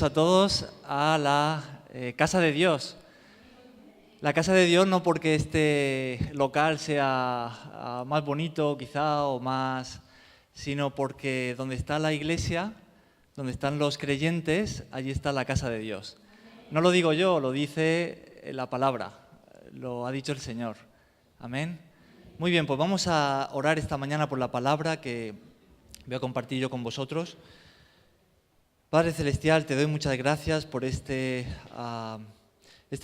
a todos a la Casa de Dios. La Casa de Dios no porque este local sea más bonito quizá o más, sino porque donde está la iglesia, donde están los creyentes, allí está la Casa de Dios. No lo digo yo, lo dice la palabra, lo ha dicho el Señor. Amén. Muy bien, pues vamos a orar esta mañana por la palabra que voy a compartir yo con vosotros. Padre Celestial, te doy muchas gracias por este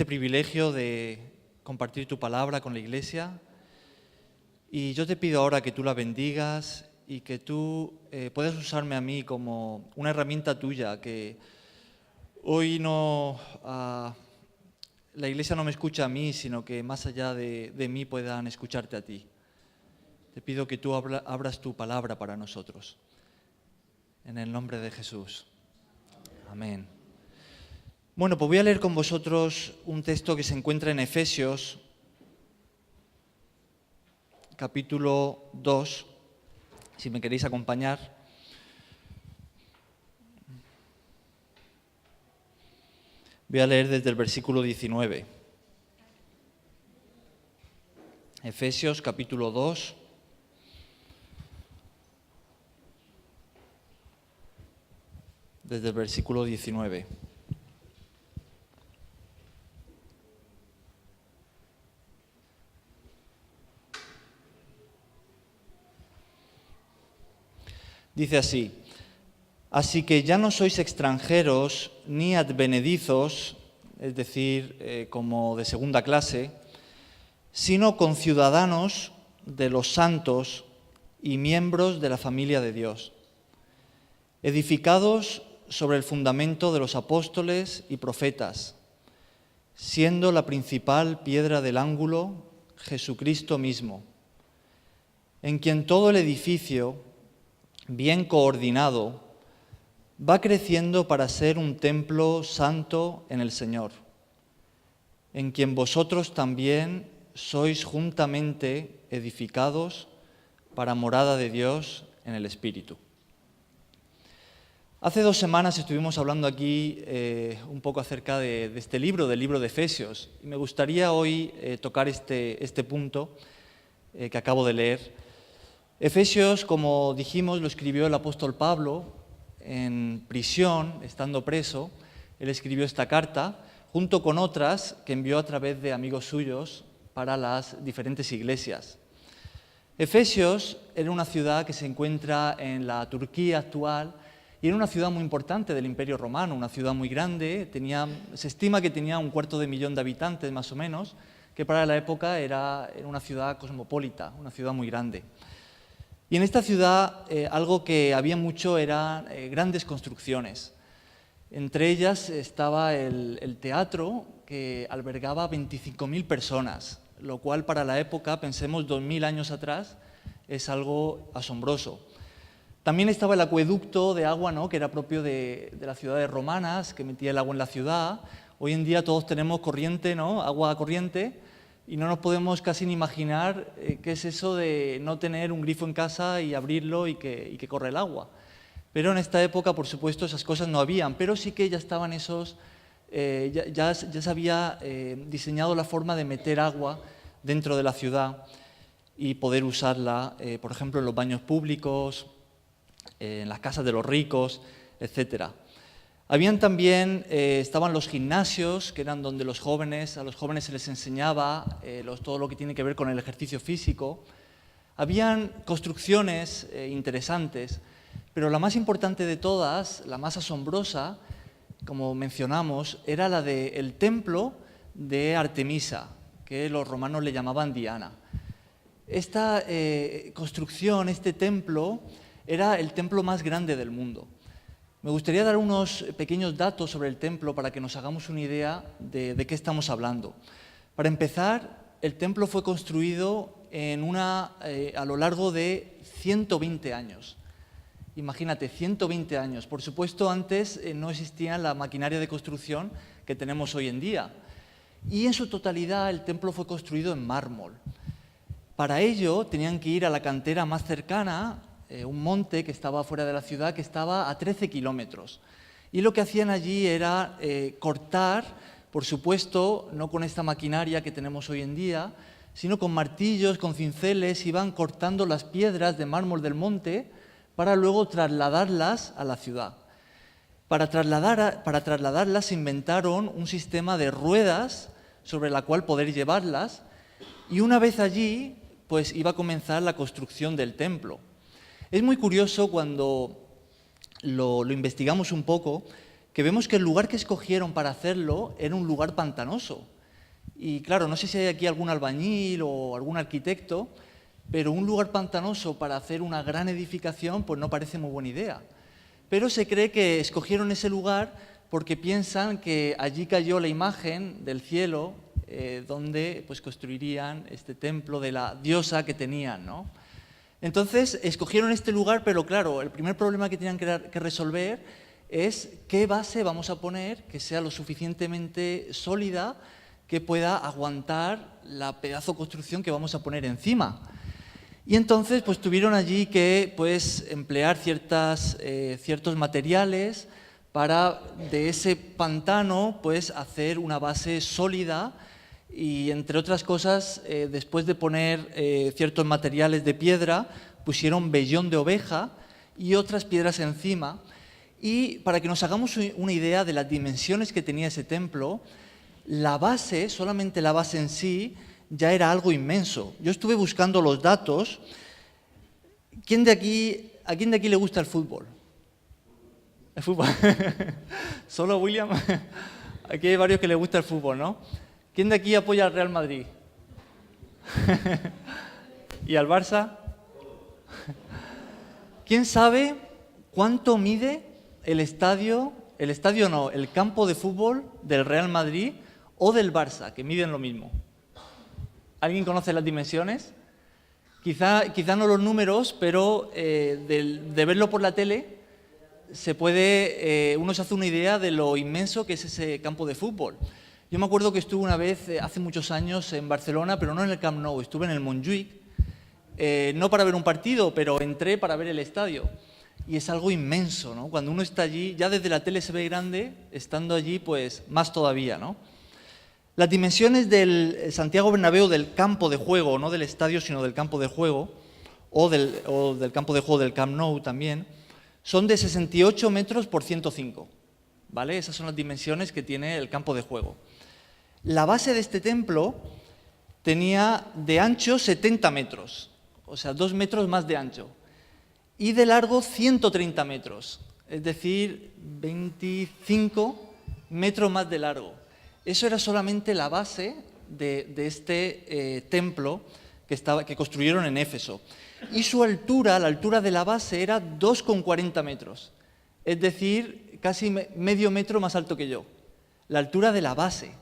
privilegio de compartir tu palabra con la iglesia. Y yo te pido ahora que tú la bendigas y que tú puedas usarme a mí como una herramienta tuya, que hoy no la iglesia no me escucha a mí, sino que más allá de mí puedan escucharte a ti. Te pido que tú abras tu palabra para nosotros. En el nombre de Jesús. Amén. Bueno, pues voy a leer con vosotros un texto que se encuentra en Efesios, capítulo 2, si me queréis acompañar. Voy a leer desde el versículo 19. Efesios, capítulo 2. Desde el versículo 19. Dice así: así que ya no sois extranjeros ni advenedizos, es decir, como de segunda clase, sino conciudadanos de los santos y miembros de la familia de Dios, edificados sobre el fundamento de los apóstoles y profetas, siendo la principal piedra del ángulo Jesucristo mismo, en quien todo el edificio, bien coordinado, va creciendo para ser un templo santo en el Señor, en quien vosotros también sois juntamente edificados para morada de Dios en el Espíritu. Hace 2 semanas estuvimos hablando aquí un poco acerca de este libro, del libro de Efesios, y me gustaría hoy tocar este punto que acabo de leer. Efesios, como dijimos, lo escribió el apóstol Pablo en prisión, estando preso. Él escribió esta carta, junto con otras que envió a través de amigos suyos para las diferentes iglesias. Efesios era una ciudad que se encuentra en la Turquía actual, y era una ciudad muy importante del Imperio Romano, una ciudad muy grande. Se estima que tenía 250.000 de habitantes más o menos, que para la época era una ciudad cosmopolita, una ciudad muy grande. Y en esta ciudad algo que había mucho eran grandes construcciones. Entre ellas estaba el teatro, que albergaba 25.000 personas, lo cual para la época, pensemos 2.000 años atrás, es algo asombroso. También estaba el acueducto de agua, ¿no?, que era propio de las ciudades romanas, que metía el agua en la ciudad. Hoy en día todos tenemos corriente, ¿no?, agua corriente, y no nos podemos casi ni imaginar qué es eso de no tener un grifo en casa y abrirlo y que corre el agua. Pero en esta época, por supuesto, esas cosas no habían, pero sí que ya estaban ya se había diseñado la forma de meter agua dentro de la ciudad y poder usarla, por ejemplo, en los baños públicos, en las casas de los ricos, etc. Habían también, estaban los gimnasios, que eran donde a los jóvenes se les enseñaba todo lo que tiene que ver con el ejercicio físico. Habían construcciones interesantes, pero la más importante de todas, la más asombrosa, como mencionamos, era la del templo de Artemisa, que los romanos le llamaban Diana. Esta construcción, este templo, era el templo más grande del mundo. Me gustaría dar unos pequeños datos sobre el templo para que nos hagamos una idea de qué estamos hablando. Para empezar, el templo fue construido a lo largo de 120 años. Imagínate, 120 años. Por supuesto, antes no existía la maquinaria de construcción que tenemos hoy en día. Y en su totalidad el templo fue construido en mármol. Para ello tenían que ir a la cantera más cercana, un monte que estaba fuera de la ciudad, que estaba a 13 kilómetros. Y lo que hacían allí era cortar, por supuesto, no con esta maquinaria que tenemos hoy en día, sino con martillos, con cinceles, iban cortando las piedras de mármol del monte para luego trasladarlas a la ciudad. Para trasladarlas se inventaron un sistema de ruedas sobre la cual poder llevarlas, y una vez allí, pues iba a comenzar la construcción del templo. Es muy curioso cuando lo investigamos un poco, que vemos que el lugar que escogieron para hacerlo era un lugar pantanoso. Y claro, no sé si hay aquí algún albañil o algún arquitecto, pero un lugar pantanoso para hacer una gran edificación pues no parece muy buena idea. Pero se cree que escogieron ese lugar porque piensan que allí cayó la imagen del cielo donde pues construirían este templo de la diosa que tenían, ¿no? Entonces, escogieron este lugar, pero claro, el primer problema que tenían que resolver es qué base vamos a poner que sea lo suficientemente sólida que pueda aguantar la pedazo de construcción que vamos a poner encima. Y entonces, pues tuvieron allí que emplear ciertos materiales para de ese pantano hacer una base sólida. Y entre otras cosas, después de poner ciertos materiales de piedra, pusieron vellón de oveja y otras piedras encima. Y para que nos hagamos una idea de las dimensiones que tenía ese templo, la base, solamente la base en sí, ya era algo inmenso. Yo estuve buscando los datos. ¿A quién de aquí le gusta el fútbol? ¿El fútbol? ¿Solo William? Aquí hay varios que le gusta el fútbol, ¿no? ¿Quién de aquí apoya al Real Madrid? ¿Y al Barça? ¿Quién sabe cuánto mide el campo de fútbol del Real Madrid o del Barça, que miden lo mismo? ¿Alguien conoce las dimensiones? Quizá no los números, pero de verlo por la tele uno se hace una idea de lo inmenso que es ese campo de fútbol. Yo me acuerdo que estuve una vez, hace muchos años, en Barcelona, pero no en el Camp Nou, estuve en el Montjuïc, no para ver un partido, pero entré para ver el estadio. Y es algo inmenso, ¿no? Cuando uno está allí, ya desde la tele se ve grande, estando allí, pues más todavía, ¿no? Las dimensiones del Santiago Bernabéu, del campo de juego, no del estadio, sino del campo de juego, o del campo de juego del Camp Nou también, son de 68 metros por 105, ¿vale? Esas son las dimensiones que tiene el campo de juego. La base de este templo tenía de ancho 70 metros, o sea, 2 metros más de ancho, y de largo 130 metros, es decir, 25 metros más de largo. Eso era solamente la base de este templo que construyeron en Éfeso. Y su altura, la altura de la base, era 2,40 metros, es decir, casi medio metro más alto que yo. La altura de la base,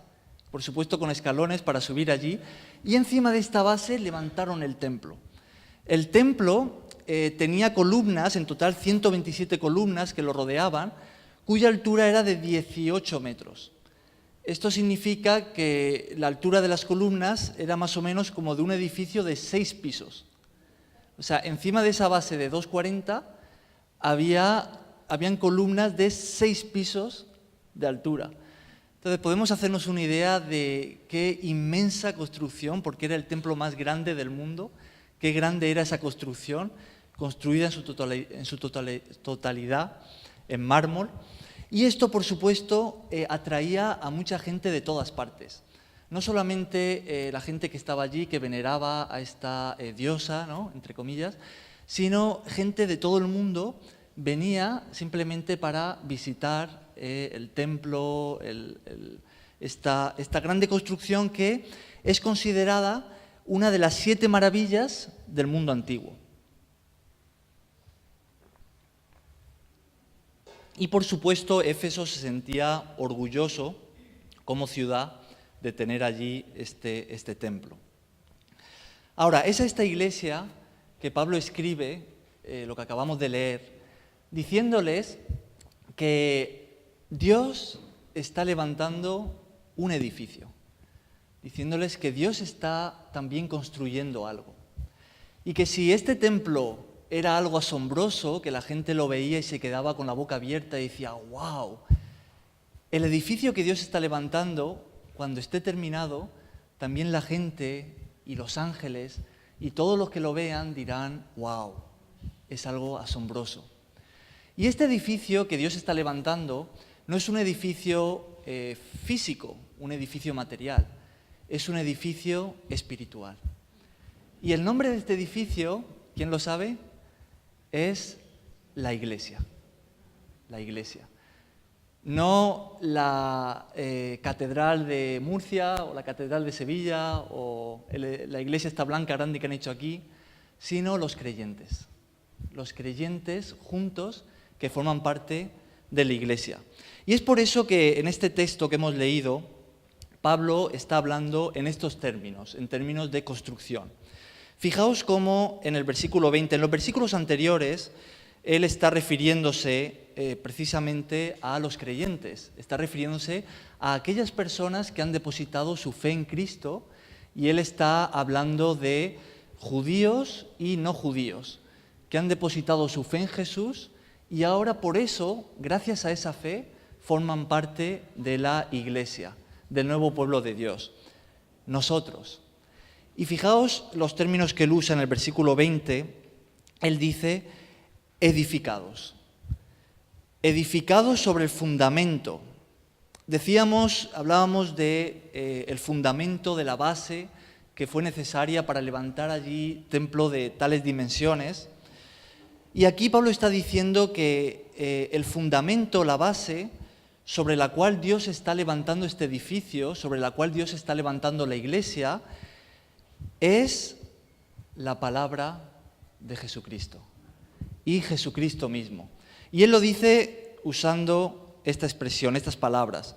por supuesto con escalones para subir allí, y encima de esta base levantaron el templo. El templo tenía columnas, en total 127 columnas que lo rodeaban, cuya altura era de 18 metros. Esto significa que la altura de las columnas era más o menos como de un edificio de 6 pisos. O sea, encima de esa base de 2,40 habían columnas de 6 pisos de altura. Entonces podemos hacernos una idea de qué inmensa construcción, porque era el templo más grande del mundo, qué grande era esa construcción, construida en su totalidad en mármol. Y esto, por supuesto, atraía a mucha gente de todas partes. No solamente la gente que estaba allí, que veneraba a esta diosa, ¿no?, entre comillas, sino gente de todo el mundo venía simplemente para visitar el templo, esta grande construcción que es considerada una de las 7 maravillas del mundo antiguo. Y por supuesto, Éfeso se sentía orgulloso como ciudad de tener allí este templo. Ahora, es a esta iglesia que Pablo escribe lo que acabamos de leer, diciéndoles que Dios está levantando un edificio, diciéndoles que Dios está también construyendo algo. Y que si este templo era algo asombroso, que la gente lo veía y se quedaba con la boca abierta y decía, wow, el edificio que Dios está levantando, cuando esté terminado, también la gente y los ángeles y todos los que lo vean dirán, wow, es algo asombroso. Y este edificio que Dios está levantando no es un edificio físico, un edificio material, es un edificio espiritual. Y el nombre de este edificio, ¿quién lo sabe? Es la Iglesia. La Iglesia. No la Catedral de Murcia o la Catedral de Sevilla o la iglesia esta blanca grande que han hecho aquí, sino los creyentes. Los creyentes juntos que forman parte de la Iglesia. Y es por eso que en este texto que hemos leído, Pablo está hablando en estos términos, en términos de construcción. Fijaos cómo en el versículo 20, en los versículos anteriores, él está refiriéndose precisamente a los creyentes, está refiriéndose a aquellas personas que han depositado su fe en Cristo, y él está hablando de judíos y no judíos, que han depositado su fe en Jesús y ahora por eso, gracias a esa fe, forman parte de la Iglesia, del nuevo pueblo de Dios, nosotros. Y fijaos los términos que él usa en el versículo 20, él dice, edificados. Edificados sobre el fundamento. Hablábamos de el fundamento de la base que fue necesaria para levantar allí templo de tales dimensiones. Y aquí Pablo está diciendo que el fundamento, la base, sobre la cual Dios está levantando este edificio, sobre la cual Dios está levantando la Iglesia, es la palabra de Jesucristo y Jesucristo mismo. Y él lo dice usando esta expresión, estas palabras,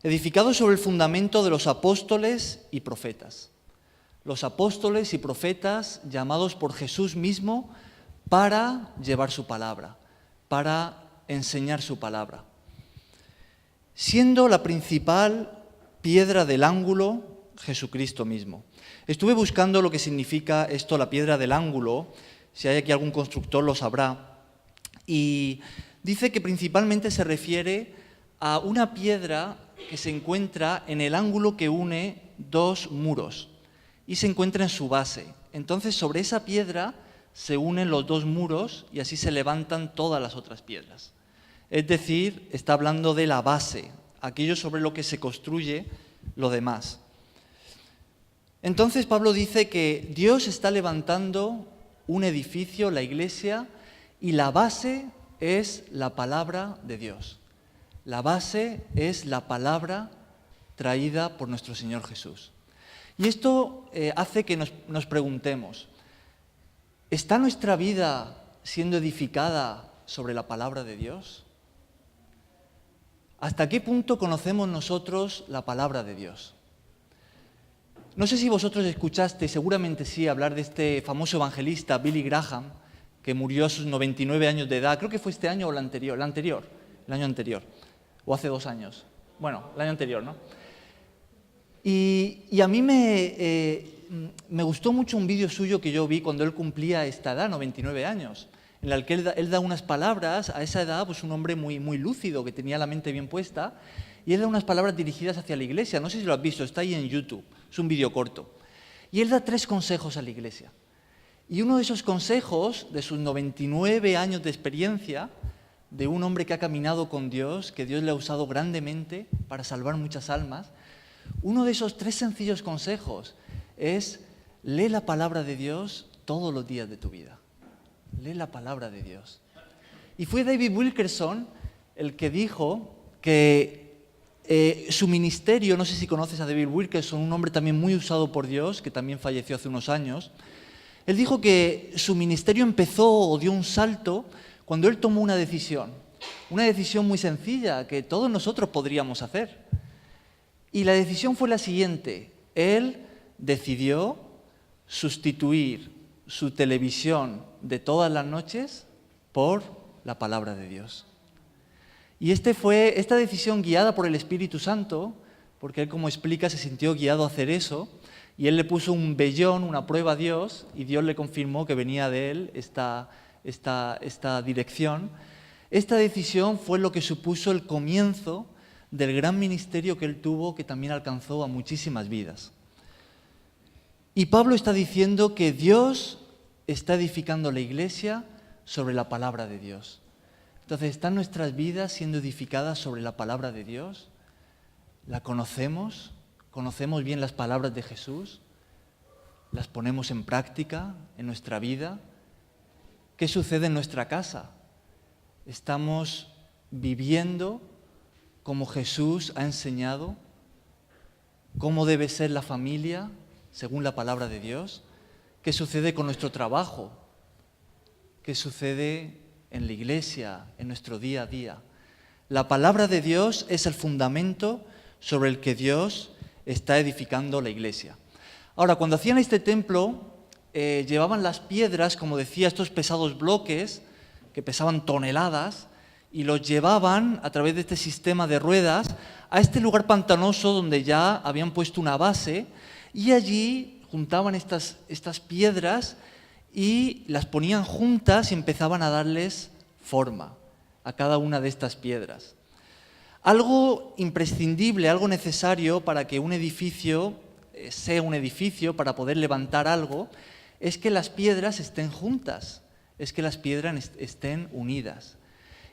edificados sobre el fundamento de los apóstoles y profetas. Los apóstoles y profetas llamados por Jesús mismo para llevar su palabra, para enseñar su palabra. Siendo la principal piedra del ángulo Jesucristo mismo. Estuve buscando lo que significa esto, la piedra del ángulo, si hay aquí algún constructor lo sabrá, y dice que principalmente se refiere a una piedra que se encuentra en el ángulo que une dos muros y se encuentra en su base. Entonces sobre esa piedra se unen los dos muros y así se levantan todas las otras piedras. Es decir, está hablando de la base, aquello sobre lo que se construye lo demás. Entonces Pablo dice que Dios está levantando un edificio, la Iglesia, y la base es la palabra de Dios. La base es la palabra traída por nuestro Señor Jesús. Y esto hace que nos preguntemos, ¿está nuestra vida siendo edificada sobre la palabra de Dios? ¿Hasta qué punto conocemos nosotros la palabra de Dios? No sé si vosotros escuchaste, seguramente sí, hablar de este famoso evangelista Billy Graham, que murió a sus 99 años de edad. Creo que fue este año o el año anterior, o hace 2 años. Bueno, el año anterior, ¿no? Y a mí me gustó mucho un vídeo suyo que yo vi cuando él cumplía esta edad, 99 años, en el que él da unas palabras, a esa edad, pues un hombre muy, muy lúcido, que tenía la mente bien puesta, y él da unas palabras dirigidas hacia la Iglesia. No sé si lo has visto, está ahí en YouTube, es un vídeo corto. Y él da 3 consejos a la Iglesia. Y uno de esos consejos, de sus 99 años de experiencia, de un hombre que ha caminado con Dios, que Dios le ha usado grandemente para salvar muchas almas, uno de esos 3 sencillos consejos es: lee la palabra de Dios todos los días de tu vida. Lee la palabra de Dios. Y fue David Wilkerson el que dijo que su ministerio, no sé si conoces a David Wilkerson, un hombre también muy usado por Dios, que también falleció hace unos años. Él dijo que su ministerio empezó o dio un salto cuando él tomó una decisión muy sencilla que todos nosotros podríamos hacer. Y la decisión fue la siguiente: él decidió sustituir su televisión de todas las noches por la palabra de Dios. Y esta decisión guiada por el Espíritu Santo, porque él, como explica, se sintió guiado a hacer eso, y él le puso un vellón, una prueba a Dios, y Dios le confirmó que venía de él esta esta dirección. Esta decisión fue lo que supuso el comienzo del gran ministerio que él tuvo, que también alcanzó a muchísimas vidas. Y Pablo está diciendo que Dios está edificando la iglesia sobre la palabra de Dios. Entonces, ¿están nuestras vidas siendo edificadas sobre la palabra de Dios? ¿La conocemos? ¿Conocemos bien las palabras de Jesús? ¿Las ponemos en práctica en nuestra vida? ¿Qué sucede en nuestra casa? ¿Estamos viviendo como Jesús ha enseñado? ¿Cómo debe ser la familia según la palabra de Dios? ¿Qué sucede con nuestro trabajo? ¿Qué sucede en la iglesia, en nuestro día a día? La palabra de Dios es el fundamento sobre el que Dios está edificando la iglesia. Ahora, cuando hacían este templo, llevaban las piedras, como decía, estos pesados bloques, que pesaban toneladas, y los llevaban a través de este sistema de ruedas a este lugar pantanoso donde ya habían puesto una base, y allí juntaban estas piedras y las ponían juntas y empezaban a darles forma a cada una de estas piedras. Algo imprescindible, algo necesario para que un edificio sea un edificio, para poder levantar algo, es que las piedras estén juntas, es que las piedras estén unidas.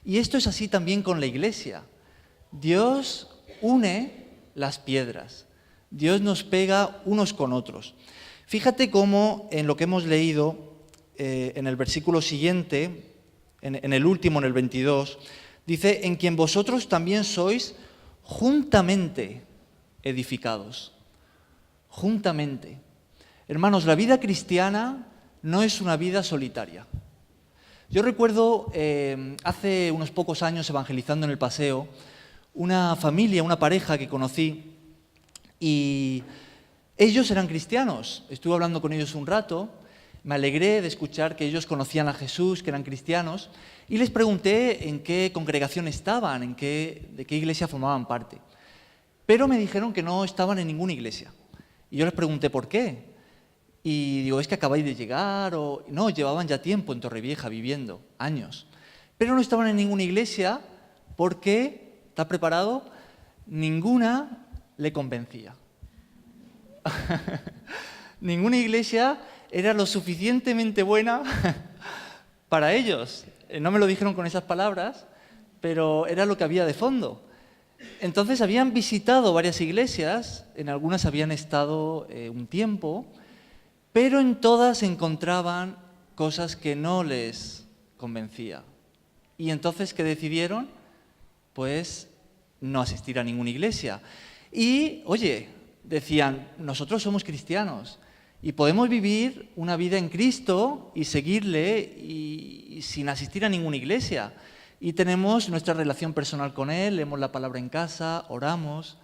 Y esto es así también con la iglesia. Dios une las piedras, Dios nos pega unos con otros. Fíjate cómo en lo que hemos leído en el versículo siguiente, en el último, en el 22, dice, en quien vosotros también sois juntamente edificados. Juntamente. Hermanos, la vida cristiana no es una vida solitaria. Yo recuerdo hace unos pocos años evangelizando en el paseo, una familia, una pareja que conocí, y ellos eran cristianos. Estuve hablando con ellos un rato, me alegré de escuchar que ellos conocían a Jesús, que eran cristianos, y les pregunté en qué congregación estaban, de qué iglesia formaban parte. Pero me dijeron que no estaban en ninguna iglesia. Y yo les pregunté por qué. Y digo, ¿es que acabáis de llegar? O no, llevaban ya tiempo en Torrevieja viviendo, años. Pero no estaban en ninguna iglesia porque, ¿está preparado? Ninguna le convencía. Ninguna iglesia era lo suficientemente buena para ellos. No me lo dijeron con esas palabras, pero era lo que había de fondo. Entonces habían visitado varias iglesias, en algunas habían estado un tiempo, pero en todas encontraban cosas que no les convencía. Y entonces, ¿qué decidieron? Pues no asistir a ninguna iglesia. Y, oye, decían, nosotros somos cristianos y podemos vivir una vida en Cristo y seguirle y sin asistir a ninguna iglesia. Y tenemos nuestra relación personal con Él, leemos la palabra en casa, oramos.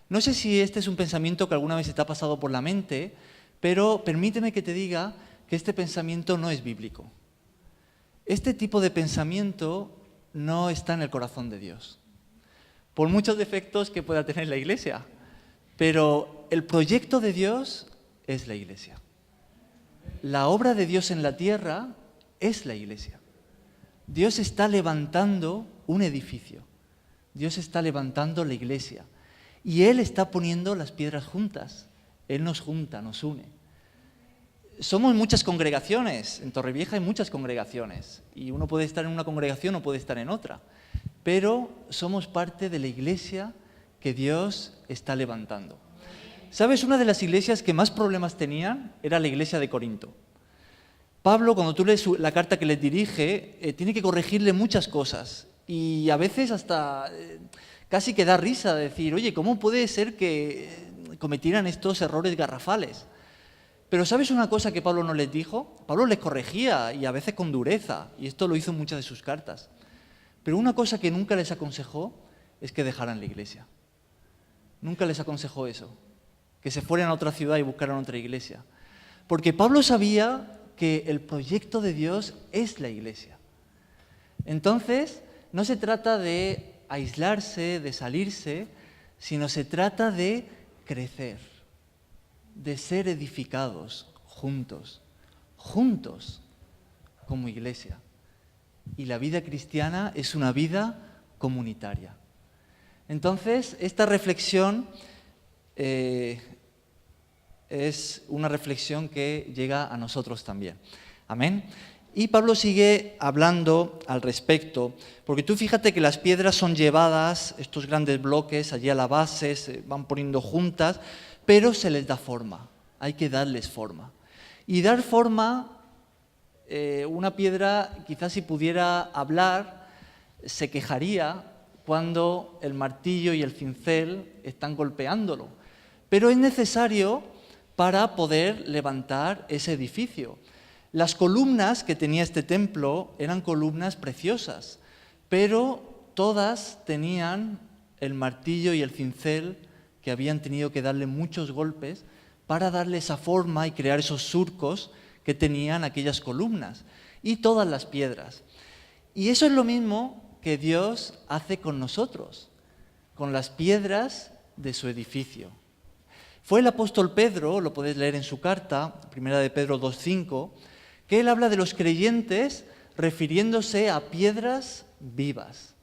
No sé si este es un pensamiento que alguna vez se te ha pasado por la mente, pero permíteme que te diga que este pensamiento no es bíblico. Este tipo de pensamiento no está en el corazón de Dios, por muchos defectos que pueda tener la iglesia, pero el proyecto de Dios es la iglesia. La obra de Dios en la tierra es la iglesia. Dios está levantando un edificio, Dios está levantando la iglesia y Él está poniendo las piedras juntas, Él nos junta, nos une. Somos muchas congregaciones, en Torrevieja hay muchas congregaciones y uno puede estar en una congregación o puede estar en otra, pero somos parte de la iglesia que Dios está levantando. ¿Sabes? Una de las iglesias que más problemas tenían era la iglesia de Corinto. Pablo, cuando tú lees la carta que les dirige, tiene que corregirle muchas cosas y a veces hasta casi que da risa decir, oye, ¿cómo puede ser que cometieran estos errores garrafales? Pero ¿sabes una cosa que Pablo no les dijo? Pablo les corregía y a veces con dureza, y esto lo hizo en muchas de sus cartas. Pero una cosa que nunca les aconsejó es que dejaran la iglesia. Nunca les aconsejó eso, que se fueran a otra ciudad y buscaran otra iglesia. Porque Pablo sabía que el proyecto de Dios es la iglesia. Entonces, no se trata de aislarse, de salirse, sino se trata de crecer, de ser edificados juntos, como iglesia. Y la vida cristiana es una vida comunitaria. Entonces, esta reflexión es una reflexión que llega a nosotros también. Amén. Y Pablo sigue hablando al respecto, porque tú fíjate que las piedras son llevadas, estos grandes bloques, allí a la base, se van poniendo juntas, pero se les da forma, hay que darles forma. Y dar forma, una piedra, quizás si pudiera hablar, se quejaría cuando el martillo y el cincel están golpeándolo, pero es necesario para poder levantar ese edificio. Las columnas que tenía este templo eran columnas preciosas, pero todas tenían el martillo y el cincel que habían tenido que darle muchos golpes para darle esa forma y crear esos surcos que tenían aquellas columnas y todas las piedras. Y eso es lo mismo que Dios hace con nosotros, con las piedras de su edificio. Fue el apóstol Pedro, lo podéis leer en su carta, 1 de Pedro 2:5, que él habla de los creyentes refiriéndose a piedras vivas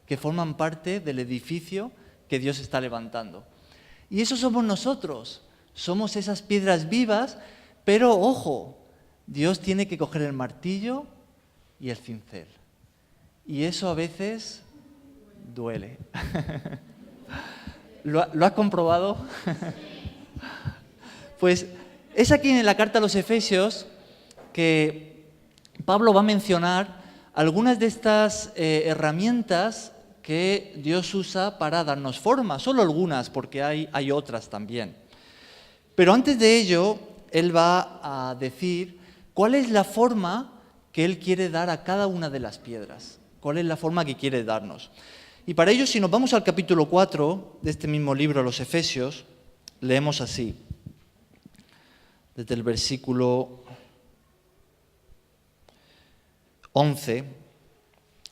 que forman parte del edificio que Dios está levantando. Y eso somos nosotros, somos esas piedras vivas, pero ojo, Dios tiene que coger el martillo y el cincel. Y eso a veces duele. ¿Lo has comprobado? Pues es aquí en la carta a los Efesios que Pablo va a mencionar algunas de estas herramientas que Dios usa para darnos forma. Solo algunas, porque hay otras también. Pero antes de ello, él va a decir cuál es la forma que él quiere dar a cada una de las piedras. ¿Cuál es la forma que quiere darnos? Y para ello, si nos vamos al capítulo 4 de este mismo libro, los Efesios, leemos así. Desde el versículo 11,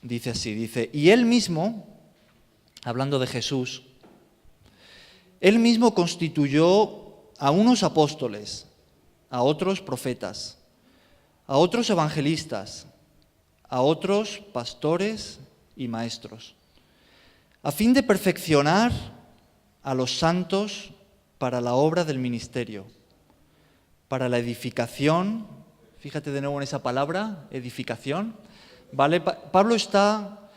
dice así, y él mismo, hablando de Jesús, él mismo constituyó a unos apóstoles, a otros profetas, a otros evangelistas, a otros pastores y maestros, a fin de perfeccionar a los santos para la obra del ministerio, para la edificación, fíjate de nuevo en esa palabra, edificación, ¿vale? Pablo está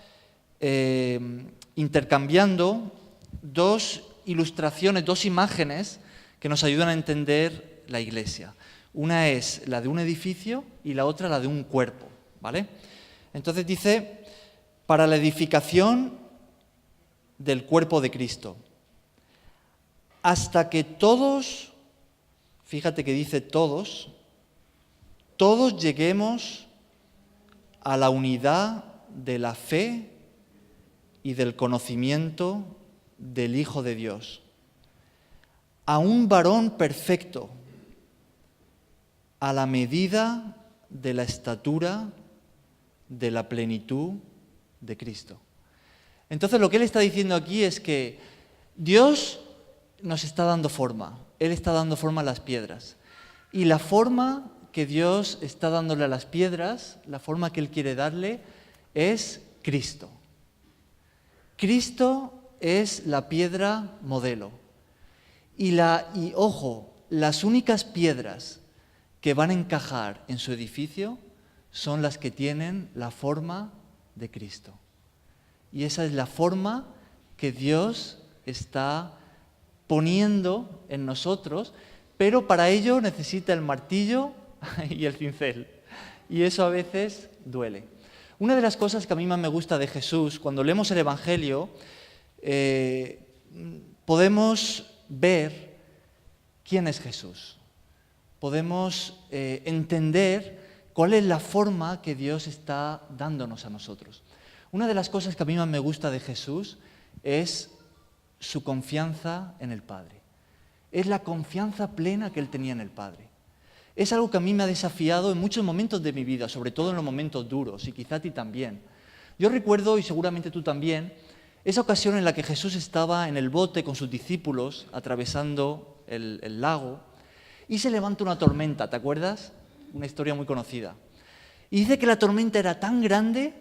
intercambiando dos ilustraciones, dos imágenes que nos ayudan a entender la iglesia. Una es la de un edificio y la otra la de un cuerpo, ¿vale? Entonces dice, para la edificación del cuerpo de Cristo, hasta que todos, fíjate que dice todos lleguemos a la unidad de la fe y del conocimiento del Hijo de Dios, a un varón perfecto, a la medida de la estatura de la plenitud de Cristo. Entonces lo que él está diciendo aquí es que Dios nos está dando forma, Él está dando forma a las piedras. Y la forma que Dios está dándole a las piedras, la forma que Él quiere darle, es Cristo. Cristo es la piedra modelo. Y ojo, las únicas piedras que van a encajar en su edificio son las que tienen la forma de Cristo. Y esa es la forma que Dios está poniendo en nosotros, pero para ello necesita el martillo y el cincel. Y eso a veces duele. Una de las cosas que a mí más me gusta de Jesús, cuando leemos el Evangelio, podemos ver quién es Jesús. Podemos entender cuál es la forma que Dios está dándonos a nosotros. Una de las cosas que a mí más me gusta de Jesús es su confianza en el Padre. Es la confianza plena que Él tenía en el Padre. Es algo que a mí me ha desafiado en muchos momentos de mi vida, sobre todo en los momentos duros, y quizá a ti también. Yo recuerdo, y seguramente tú también, esa ocasión en la que Jesús estaba en el bote con sus discípulos, atravesando el lago, y se levanta una tormenta, ¿te acuerdas? una historia muy conocida. Y dice que la tormenta era tan grande,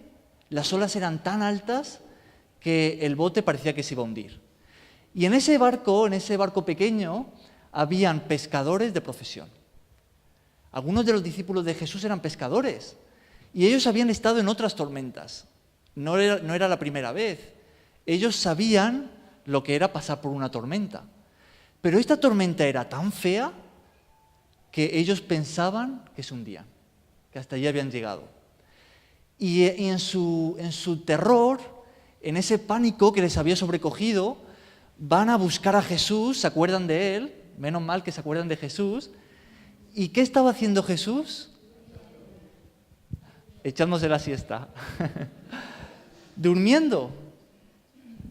las olas eran tan altas, que el bote parecía que se iba a hundir. Y en ese barco pequeño, habían pescadores de profesión. Algunos de los discípulos de Jesús eran pescadores, y ellos habían estado en otras tormentas. No era la primera vez. Ellos sabían lo que era pasar por una tormenta. Pero esta tormenta era tan fea que ellos pensaban que se hundían, que hasta allí habían llegado. Y en su terror, en ese pánico que les había sobrecogido, van a buscar a Jesús, se acuerdan de él, menos mal que se acuerdan de Jesús. ¿Y qué estaba haciendo Jesús? Echándose la siesta. Durmiendo.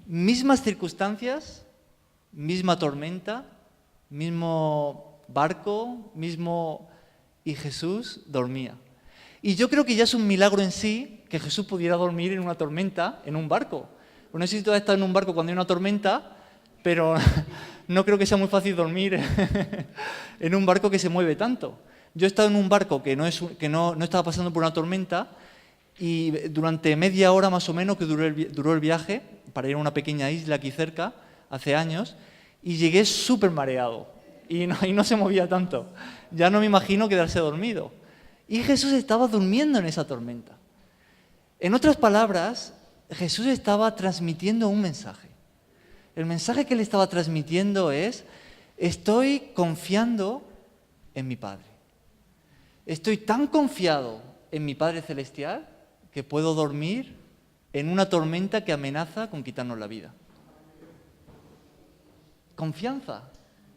Mismas circunstancias, misma tormenta, mismo barco, y Jesús dormía. Y yo creo que ya es un milagro en sí que Jesús pudiera dormir en una tormenta, en un barco. Pues no sé si tú has estado en un barco cuando hay una tormenta, pero no creo que sea muy fácil dormir en un barco que se mueve tanto. Yo he estado en un barco que no estaba pasando por una tormenta, y durante media hora más o menos que duró el viaje, para ir a una pequeña isla aquí cerca, hace años, y llegué súper mareado, y no se movía tanto. Ya no me imagino quedarse dormido. Y Jesús estaba durmiendo en esa tormenta. En otras palabras, Jesús estaba transmitiendo un mensaje. El mensaje que él estaba transmitiendo es: estoy confiando en mi Padre. Estoy tan confiado en mi Padre Celestial que puedo dormir en una tormenta que amenaza con quitarnos la vida. Confianza.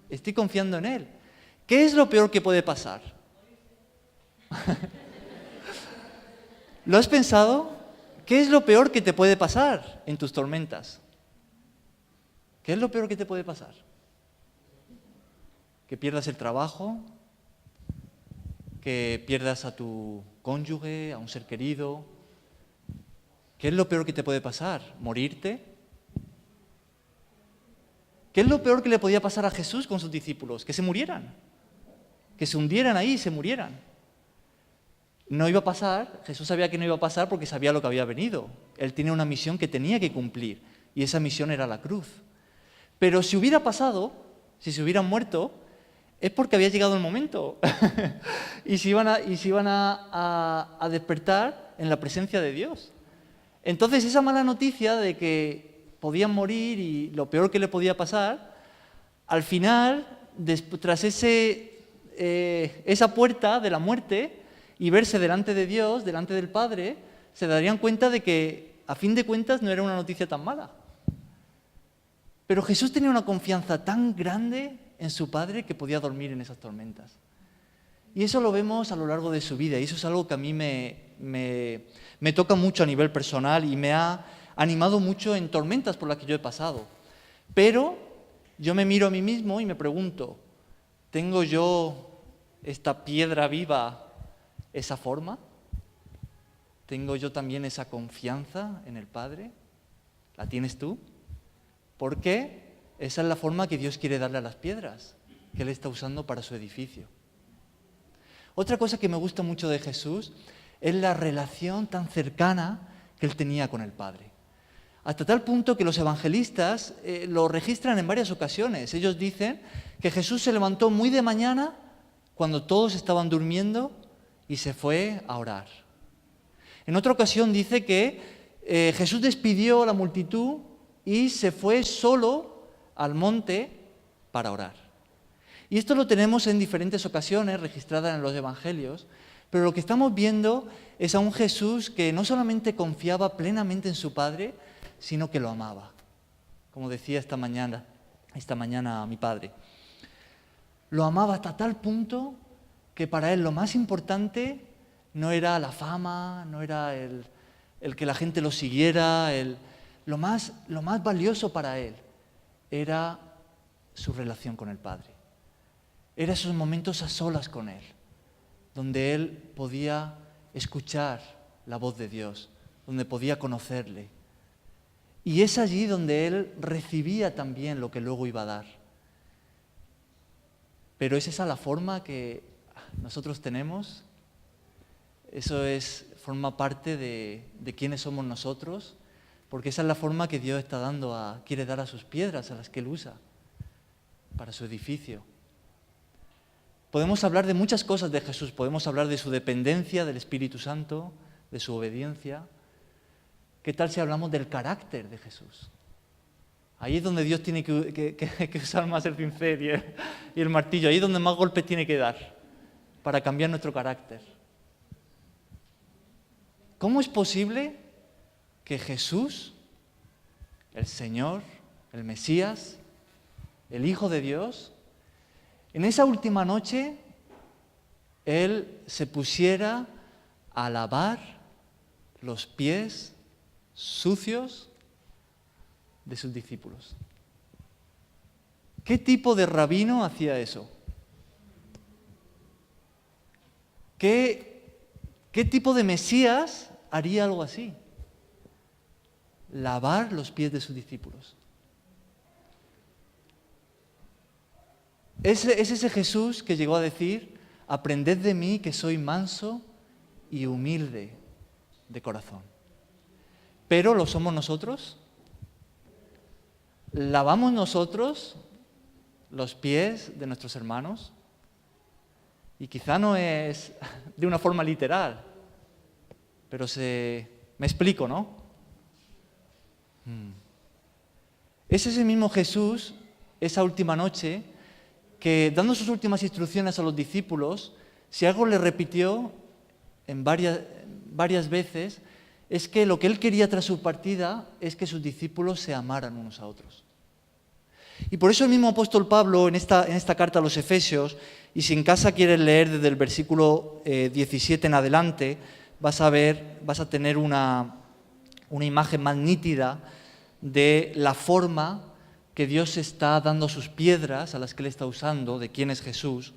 Estoy confiando en Él. ¿Qué es lo peor que puede pasar? ¿Lo has pensado? ¿Qué es lo peor que te puede pasar en tus tormentas? ¿Qué es lo peor que te puede pasar? ¿Que pierdas el trabajo? ¿Que pierdas a tu cónyuge, a un ser querido? ¿Qué es lo peor que te puede pasar? ¿Morirte? ¿Qué es lo peor que le podía pasar a Jesús con sus discípulos? Que se murieran, que se hundieran ahí y se murieran. No iba a pasar, Jesús sabía que no iba a pasar porque sabía lo que había venido. Él tenía una misión que tenía que cumplir, y esa misión era la cruz. Pero si hubiera pasado, si se hubieran muerto, es porque había llegado el momento y se iban a despertar en la presencia de Dios. Entonces, esa mala noticia de que podían morir y lo peor que le podía pasar, al final, tras esa puerta de la muerte y verse delante de Dios, delante del Padre, se darían cuenta de que, a fin de cuentas, no era una noticia tan mala. Pero Jesús tenía una confianza tan grande en su Padre que podía dormir en esas tormentas. Y eso lo vemos a lo largo de su vida, y eso es algo que a mí me toca mucho a nivel personal y me ha animado mucho en tormentas por las que yo he pasado. Pero yo me miro a mí mismo y me pregunto, ¿tengo yo esta piedra viva, esa forma? ¿Tengo yo también esa confianza en el Padre? ¿La tienes tú? Porque esa es la forma que Dios quiere darle a las piedras, que Él está usando para su edificio. Otra cosa que me gusta mucho de Jesús es la relación tan cercana que Él tenía con el Padre. Hasta tal punto que los evangelistas lo registran en varias ocasiones. Ellos dicen que Jesús se levantó muy de mañana cuando todos estaban durmiendo y se fue a orar. En otra ocasión dice que Jesús despidió a la multitud y se fue solo al monte para orar. Y esto lo tenemos en diferentes ocasiones registradas en los evangelios, pero lo que estamos viendo es a un Jesús que no solamente confiaba plenamente en su Padre, sino que lo amaba. Como decía esta mañana a mi padre. Lo amaba hasta tal punto que para él lo más importante no era la fama, no era el que la gente lo siguiera, lo más valioso para él era su relación con el Padre. Era esos momentos a solas con Él, donde Él podía escuchar la voz de Dios, donde podía conocerle. Y es allí donde Él recibía también lo que luego iba a dar. Pero ¿es esa la forma que nosotros tenemos, forma parte de quiénes somos nosotros, porque esa es la forma que Dios quiere dar a sus piedras, a las que Él usa, para su edificio. Podemos hablar de muchas cosas de Jesús, podemos hablar de su dependencia del Espíritu Santo, de su obediencia. ¿Qué tal si hablamos del carácter de Jesús? Ahí es donde Dios tiene que usar más el pincel y el martillo, ahí es donde más golpes tiene que dar para cambiar nuestro carácter. ¿Cómo es posible que Jesús, el Señor, el Mesías, el Hijo de Dios, en esa última noche, Él se pusiera a lavar los pies sucios de sus discípulos? ¿Qué tipo de rabino hacía eso? ¿Qué tipo de Mesías haría algo así? Lavar los pies de sus discípulos. Es ese Jesús que llegó a decir: aprended de mí que soy manso y humilde de corazón. Pero ¿lo somos nosotros? ¿Lavamos nosotros los pies de nuestros hermanos? Y quizá no es de una forma literal, pero me explico, ¿no? Es ese mismo Jesús, esa última noche, que dando sus últimas instrucciones a los discípulos, si algo le repitió en varias veces, es que lo que Él quería tras su partida es que sus discípulos se amaran unos a otros. Y por eso el mismo apóstol Pablo, en esta carta a los Efesios, y si en casa quieres leer desde el versículo 17 en adelante, vas a tener una imagen más nítida de la forma que Dios está dando a sus piedras, a las que Él está usando, de quién es Jesús.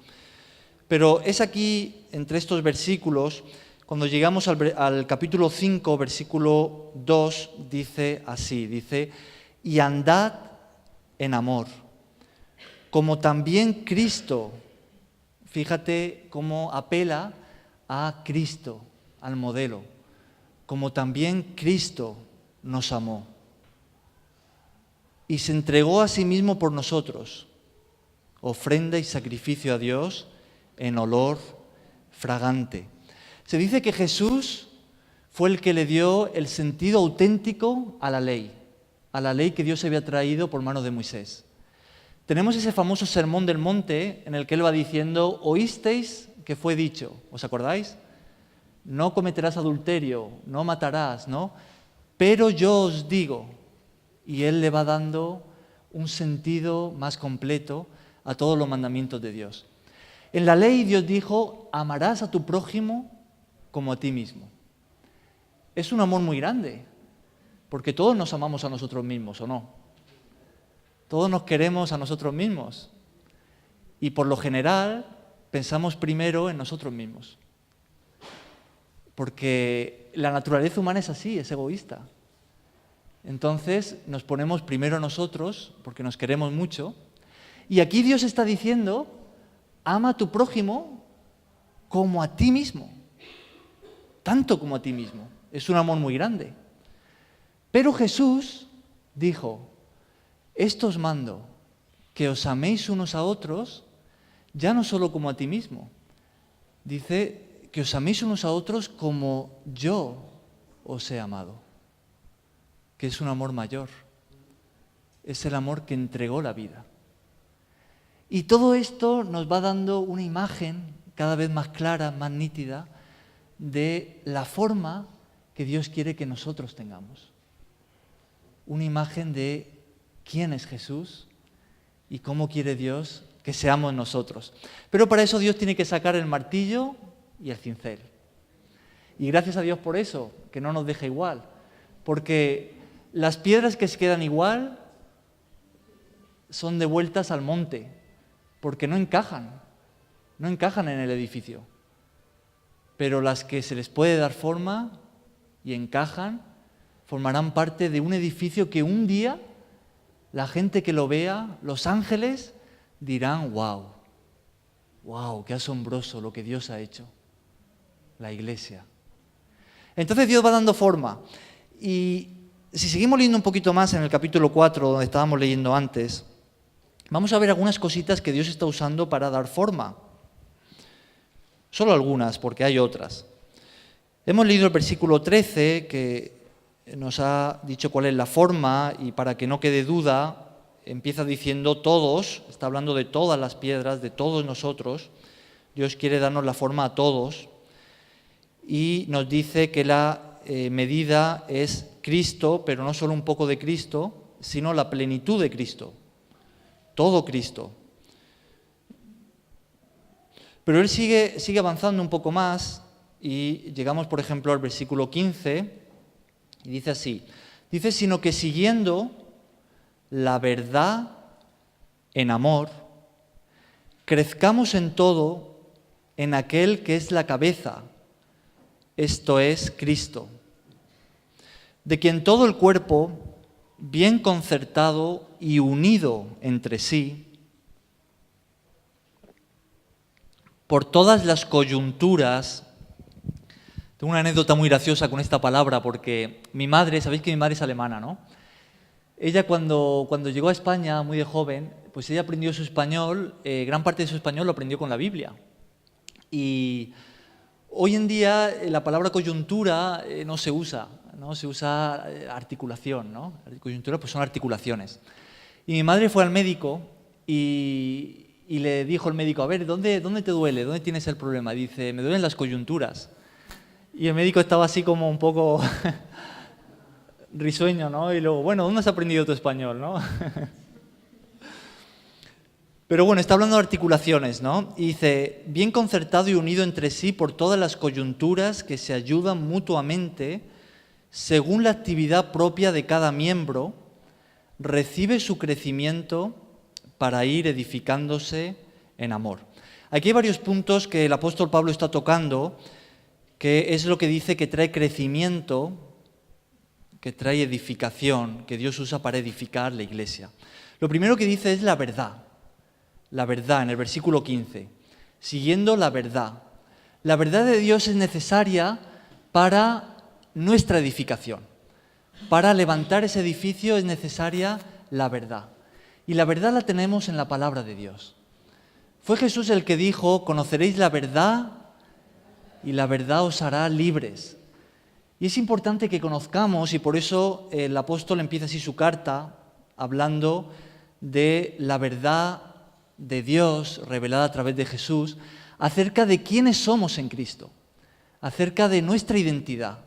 Pero es aquí, entre estos versículos, cuando llegamos al capítulo 5, versículo 2, dice así, y andad en amor, como también Cristo, fíjate cómo apela a Cristo, al modelo, como también Cristo nos amó y se entregó a sí mismo por nosotros, ofrenda y sacrificio a Dios en olor fragante. Se dice que Jesús fue el que le dio el sentido auténtico a la ley que Dios había traído por mano de Moisés. Tenemos ese famoso sermón del monte en el que Él va diciendo: oísteis que fue dicho, ¿os acordáis? No cometerás adulterio, no matarás, ¿no? Pero yo os digo, y Él le va dando un sentido más completo a todos los mandamientos de Dios. En la ley Dios dijo: amarás a tu prójimo como a ti mismo. Es un amor muy grande, porque todos nos amamos a nosotros mismos, ¿o no? Todos nos queremos a nosotros mismos. Y por lo general pensamos primero en nosotros mismos. Porque la naturaleza humana es así, es egoísta. Entonces nos ponemos primero nosotros, porque nos queremos mucho. Y aquí Dios está diciendo: ama a tu prójimo como a ti mismo. Tanto como a ti mismo. Es un amor muy grande. Pero Jesús dijo: esto os mando, que os améis unos a otros, ya no solo como a ti mismo. Dice que os améis unos a otros como yo os he amado. Que es un amor mayor. Es el amor que entregó la vida. Y todo esto nos va dando una imagen cada vez más clara, más nítida, de la forma que Dios quiere que nosotros tengamos. Una imagen de quién es Jesús y cómo quiere Dios que seamos nosotros. Pero para eso Dios tiene que sacar el martillo y el cincel. Y gracias a Dios por eso, que no nos deja igual. Porque las piedras que se quedan igual son devueltas al monte, porque no encajan en el edificio. Pero las que se les puede dar forma y encajan, formarán parte de un edificio que un día la gente que lo vea, los ángeles, dirán: wow, qué asombroso lo que Dios ha hecho. la iglesia. Entonces Dios va dando forma. Y si seguimos leyendo un poquito más en el capítulo 4, donde estábamos leyendo antes, vamos a ver algunas cositas que Dios está usando para dar forma. Solo algunas, porque hay otras. Hemos leído el versículo 13, que nos ha dicho cuál es la forma, y para que no quede duda, empieza diciendo todos, está hablando de todas las piedras, de todos nosotros. Dios quiere darnos la forma a todos, y nos dice que la medida es Cristo, pero no solo un poco de Cristo, sino la plenitud de Cristo, todo Cristo. Pero Él sigue avanzando un poco más, y llegamos, por ejemplo, al versículo 15, y dice así, dice, sino que siguiendo la verdad en amor, crezcamos en todo en aquel que es la cabeza, esto es Cristo, de quien todo el cuerpo, bien concertado y unido entre sí, por todas las coyunturas. Tengo una anécdota muy graciosa con esta palabra, porque mi madre, sabéis que mi madre es alemana, ¿no? Ella cuando llegó a España, muy de joven, pues ella aprendió su español, gran parte de su español lo aprendió con la Biblia. Y hoy en día la palabra coyuntura no se usa, ¿no? Se usa articulación, ¿no? Coyuntura pues son articulaciones. Y mi madre fue al médico y le dijo el médico, a ver, ¿dónde te duele? ¿Dónde tienes el problema? Dice, me duelen las coyunturas. Y el médico estaba así como un poco risueño, ¿no? Y luego, bueno, ¿dónde has aprendido tu español, no? Pero bueno, está hablando de articulaciones, ¿no? Y dice, bien concertado y unido entre sí por todas las coyunturas que se ayudan mutuamente, según la actividad propia de cada miembro, recibe su crecimiento para ir edificándose en amor. Aquí hay varios puntos que el apóstol Pablo está tocando, que es lo que dice que trae crecimiento, que trae edificación, que Dios usa para edificar la iglesia. Lo primero que dice es la verdad en el versículo 15, siguiendo la verdad. La verdad de Dios es necesaria para nuestra edificación. Para levantar ese edificio es necesaria la verdad. Y la verdad la tenemos en la palabra de Dios. Fue Jesús el que dijo, conoceréis la verdad y la verdad os hará libres. Y es importante que conozcamos, y por eso el apóstol empieza así su carta, hablando de la verdad de Dios revelada a través de Jesús, acerca de quiénes somos en Cristo, acerca de nuestra identidad,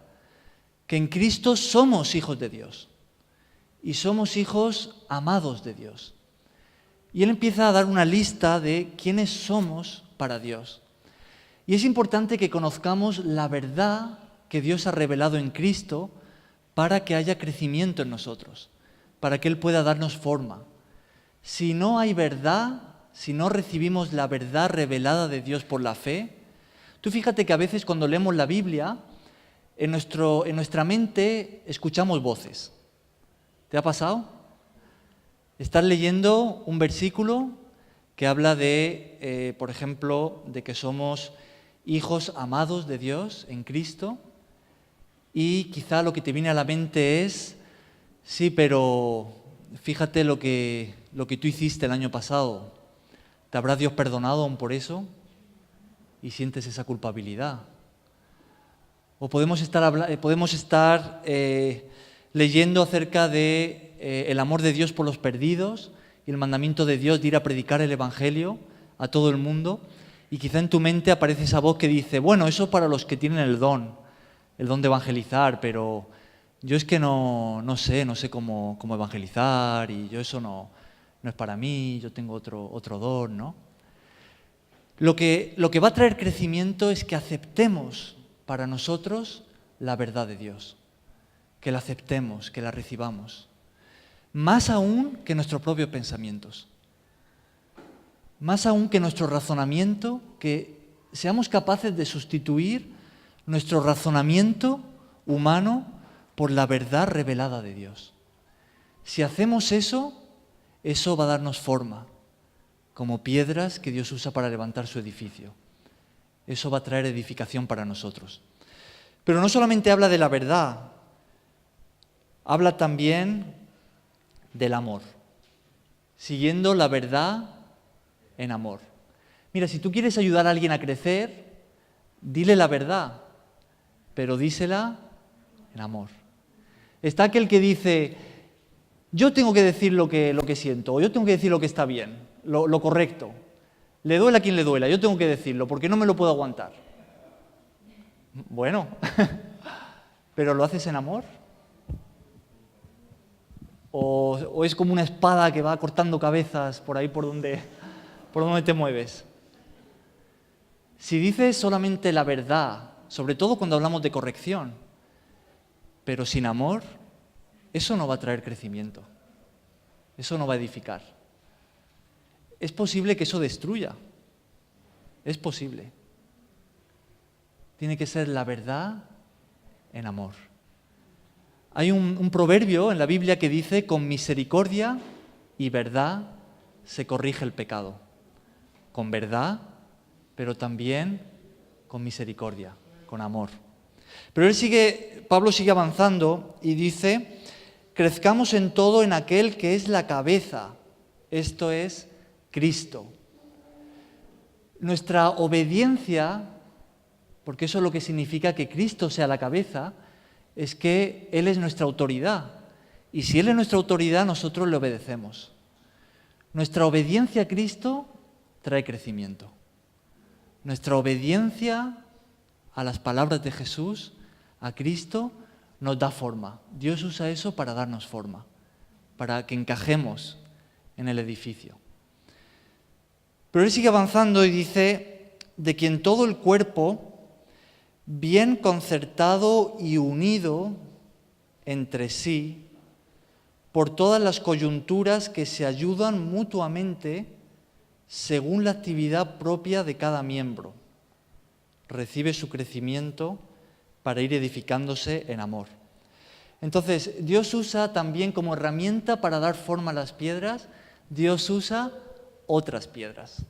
que en Cristo somos hijos de Dios, y somos hijos amados de Dios. Y él empieza a dar una lista de quiénes somos para Dios. Y es importante que conozcamos la verdad que Dios ha revelado en Cristo para que haya crecimiento en nosotros, para que Él pueda darnos forma. Si no hay verdad, si no recibimos la verdad revelada de Dios por la fe, tú fíjate que a veces cuando leemos la Biblia, en nuestra mente escuchamos voces. ¿Te ha pasado? Estás leyendo un versículo que habla de, por ejemplo, de que somos hijos amados de Dios en Cristo, y quizá lo que te viene a la mente es, sí, pero fíjate lo que tú hiciste el año pasado. ¿Te habrá Dios perdonado aún por eso? Y sientes esa culpabilidad. O podemos estar leyendo acerca de el amor de Dios por los perdidos y el mandamiento de Dios de ir a predicar el Evangelio a todo el mundo, y quizá en tu mente aparece esa voz que dice, bueno, eso para los que tienen el don de evangelizar, pero yo es que no sé cómo evangelizar, y yo eso no es para mí, yo tengo otro don, ¿no? Lo que va a traer crecimiento es que aceptemos para nosotros la verdad de Dios, que la aceptemos, que la recibamos, más aún que nuestros propios pensamientos, más aún que nuestro razonamiento, que seamos capaces de sustituir nuestro razonamiento humano por la verdad revelada de Dios. Si hacemos eso, eso va a darnos forma, como piedras que Dios usa para levantar su edificio. eso va a traer edificación para nosotros. Pero no solamente habla de la verdad, habla también del amor, siguiendo la verdad en amor. Mira, si tú quieres ayudar a alguien a crecer, dile la verdad, pero dísela en amor. Está aquel que dice, yo tengo que decir lo que siento, o yo tengo que decir lo que está bien, lo correcto. Le duela a quien le duela, yo tengo que decirlo, porque no me lo puedo aguantar. Bueno, ¿pero lo haces en amor? ¿O es como una espada que va cortando cabezas por ahí por donde te mueves? Si dices solamente la verdad, sobre todo cuando hablamos de corrección, pero sin amor, eso no va a traer crecimiento, eso no va a edificar. Es posible que eso destruya, es posible. Tiene que ser la verdad en amor. Hay un proverbio en la Biblia que dice, con misericordia y verdad se corrige el pecado. Con verdad, pero también con misericordia, con amor. Pero Pablo sigue avanzando y dice, crezcamos en todo en aquel que es la cabeza, esto es Cristo. Nuestra obediencia, porque eso es lo que significa que Cristo sea la cabeza, es que Él es nuestra autoridad. Y si Él es nuestra autoridad, nosotros le obedecemos. Nuestra obediencia a Cristo trae crecimiento. Nuestra obediencia a las palabras de Jesús, a Cristo, nos da forma. Dios usa eso para darnos forma, para que encajemos en el edificio. Pero Él sigue avanzando y dice, de quien todo el cuerpo, bien concertado y unido entre sí, por todas las coyunturas que se ayudan mutuamente según la actividad propia de cada miembro, recibe su crecimiento para ir edificándose en amor. Entonces, Dios usa también como herramienta para dar forma a las piedras, Dios usa otras piedras.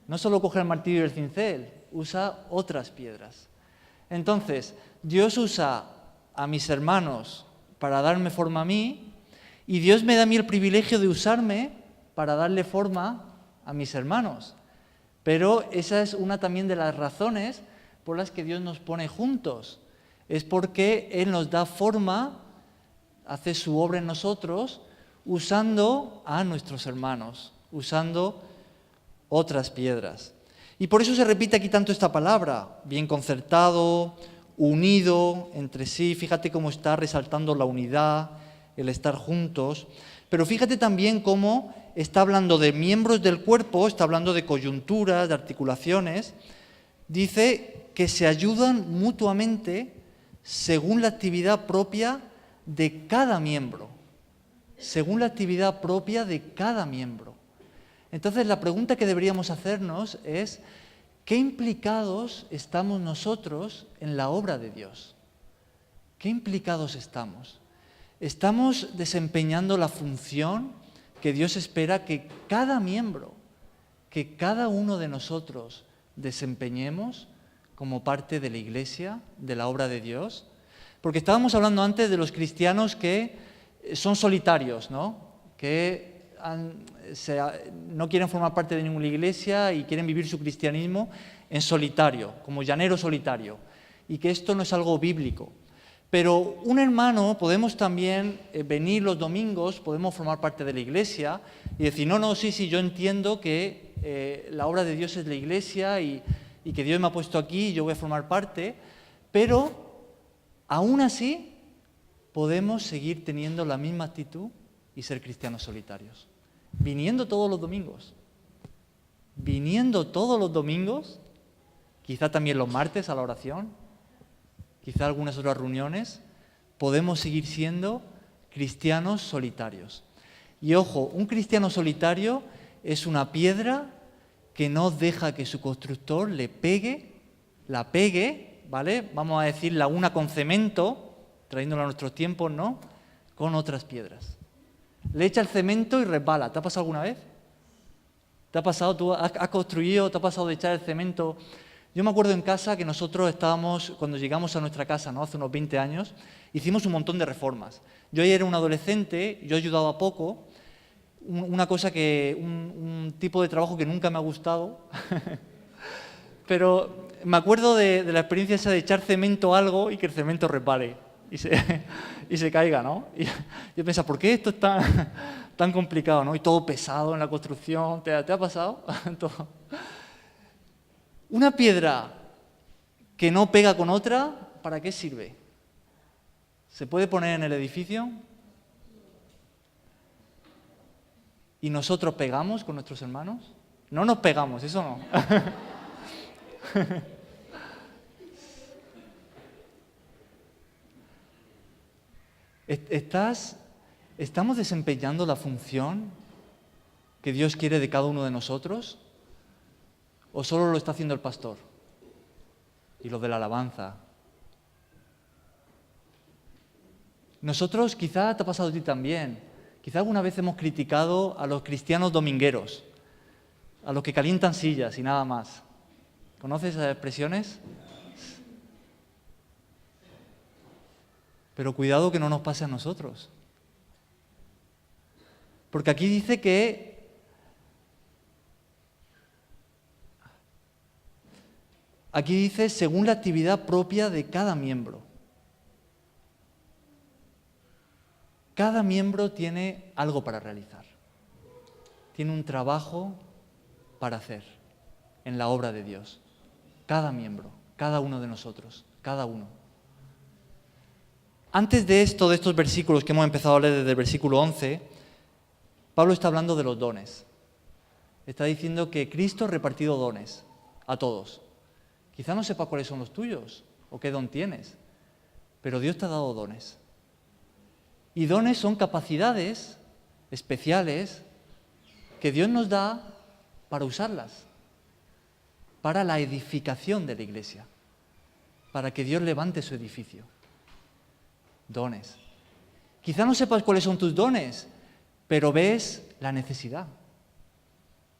No solo coge el martillo y el cincel, usa otras piedras. Entonces, Dios usa a mis hermanos para darme forma a mí y Dios me da a mí el privilegio de usarme para darle forma a mis hermanos. Pero esa es una también de las razones por las que Dios nos pone juntos. Es porque Él nos da forma, hace su obra en nosotros, usando a nuestros hermanos, usando otras piedras. Y por eso se repite aquí tanto esta palabra, bien concertado, unido entre sí. Fíjate cómo está resaltando la unidad, el estar juntos. Pero fíjate también cómo está hablando de miembros del cuerpo, está hablando de coyunturas, de articulaciones. Dice que se ayudan mutuamente según la actividad propia de cada miembro. Según la actividad propia de cada miembro. Entonces la pregunta que deberíamos hacernos es, ¿qué implicados estamos nosotros en la obra de Dios? ¿Qué implicados estamos? ¿Estamos desempeñando la función que Dios espera que cada miembro, que cada uno de nosotros desempeñemos como parte de la Iglesia, de la obra de Dios? Porque estábamos hablando antes de los cristianos que son solitarios, ¿no? Que no quieren formar parte de ninguna iglesia y quieren vivir su cristianismo en solitario, como llanero solitario, y que esto no es algo bíblico. Pero un hermano, podemos también venir los domingos, podemos formar parte de la iglesia y decir, no, sí, yo entiendo que la obra de Dios es la iglesia y que Dios me ha puesto aquí y yo voy a formar parte, pero aún así podemos seguir teniendo la misma actitud y ser cristianos solitarios. Viniendo todos los domingos, quizá también los martes a la oración, quizá algunas otras reuniones, podemos seguir siendo cristianos solitarios. Y ojo, un cristiano solitario es una piedra que no deja que su constructor la pegue, ¿vale? Vamos a decir la una con cemento, trayéndolo a nuestros tiempos, ¿no? Con otras piedras. Le echa el cemento y resbala. ¿Te ha pasado alguna vez? ¿Te ha pasado? ¿Tú has construido? ¿Te ha pasado de echar el cemento Yo me acuerdo en casa que nosotros estábamos, cuando llegamos a nuestra casa, ¿no?, hace unos 20 años, hicimos un montón de reformas. Yo ya era un adolescente, yo ayudaba poco, una cosa que, un tipo de trabajo que nunca me ha gustado, pero me acuerdo de la experiencia esa de echar cemento a algo y que el cemento repare y se caiga, ¿no? Y yo pensaba, ¿por qué esto es tan complicado, ¿no? Y todo pesado en la construcción, ¿te ha pasado? Todo. Una piedra que no pega con otra, ¿para qué sirve? ¿Se puede poner en el edificio? ¿Y nosotros pegamos con nuestros hermanos? No nos pegamos, eso no. ¿Estamos desempeñando la función que Dios quiere de cada uno de nosotros? ¿O solo lo está haciendo el pastor? Y lo de la alabanza. Nosotros, quizá te ha pasado a ti también, quizá alguna vez hemos criticado a los cristianos domingueros, a los que calientan sillas y nada más. ¿Conoces esas expresiones? Pero cuidado que no nos pase a nosotros. Porque aquí dice que según la actividad propia de cada miembro. Cada miembro tiene algo para realizar. Tiene un trabajo para hacer en la obra de Dios. Cada miembro, cada uno de nosotros, cada uno. Antes de esto, de estos versículos que hemos empezado a leer desde el versículo 11, Pablo está hablando de los dones. Está diciendo que Cristo ha repartido dones a todos. Quizá no sepas cuáles son los tuyos o qué don tienes, pero Dios te ha dado dones. Y dones son capacidades especiales que Dios nos da para usarlas, para la edificación de la iglesia, para que Dios levante su edificio. Dones. Quizá no sepas cuáles son tus dones, pero ves la necesidad.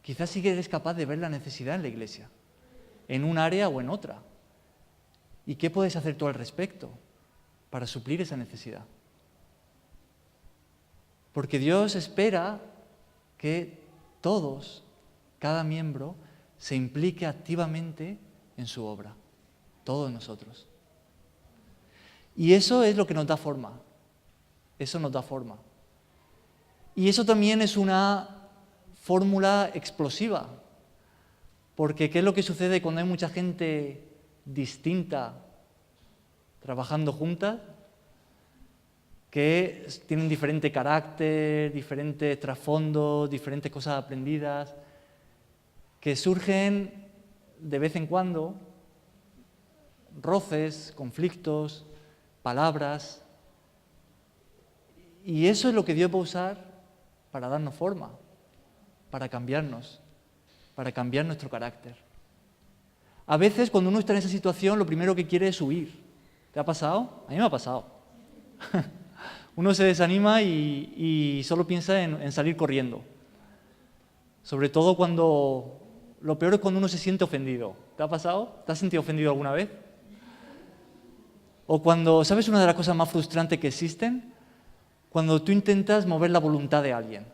Quizás sí que eres capaz de ver la necesidad en la iglesia, en un área o en otra. ¿Y qué puedes hacer tú al respecto para suplir esa necesidad? Porque Dios espera que todos, cada miembro, se implique activamente en su obra. Todos nosotros. Y eso es lo que nos da forma. Eso nos da forma. Y eso también es una fórmula explosiva. Porque ¿qué es lo que sucede cuando hay mucha gente distinta trabajando juntas? Que tienen diferente carácter, diferentes trasfondos, diferentes cosas aprendidas, que surgen de vez en cuando roces, conflictos, palabras, y eso es lo que Dios va a usar para darnos forma, para cambiarnos, para cambiar nuestro carácter. A veces cuando uno está en esa situación lo primero que quiere es huir. ¿Te ha pasado? A mí me ha pasado. Uno se desanima y solo piensa en salir corriendo. Sobre todo cuando, lo peor es cuando uno se siente ofendido. ¿Te ha pasado? ¿Te has sentido ofendido alguna vez? O cuando, ¿sabes una de las cosas más frustrantes que existen? Cuando tú intentas mover la voluntad de alguien.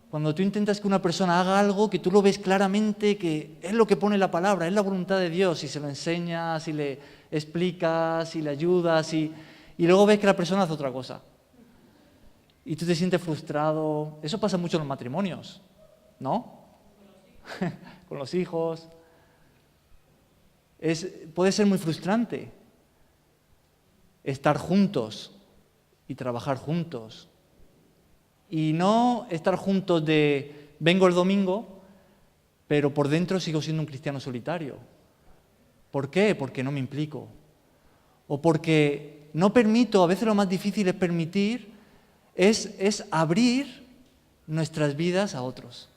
Cuando tú intentas que una persona haga algo que tú lo ves claramente, que es lo que pone la palabra, es la voluntad de Dios, y se lo enseñas, y le explicas, y le ayudas, y luego ves que la persona hace otra cosa. Y tú te sientes frustrado. Eso pasa mucho en los matrimonios, ¿no? Con los hijos. Puede ser muy frustrante estar juntos y trabajar juntos. Y no estar juntos de vengo el domingo, pero por dentro sigo siendo un cristiano solitario. ¿Por qué? Porque no me implico. O porque no permito, a veces lo más difícil es permitir, es abrir nuestras vidas a otros.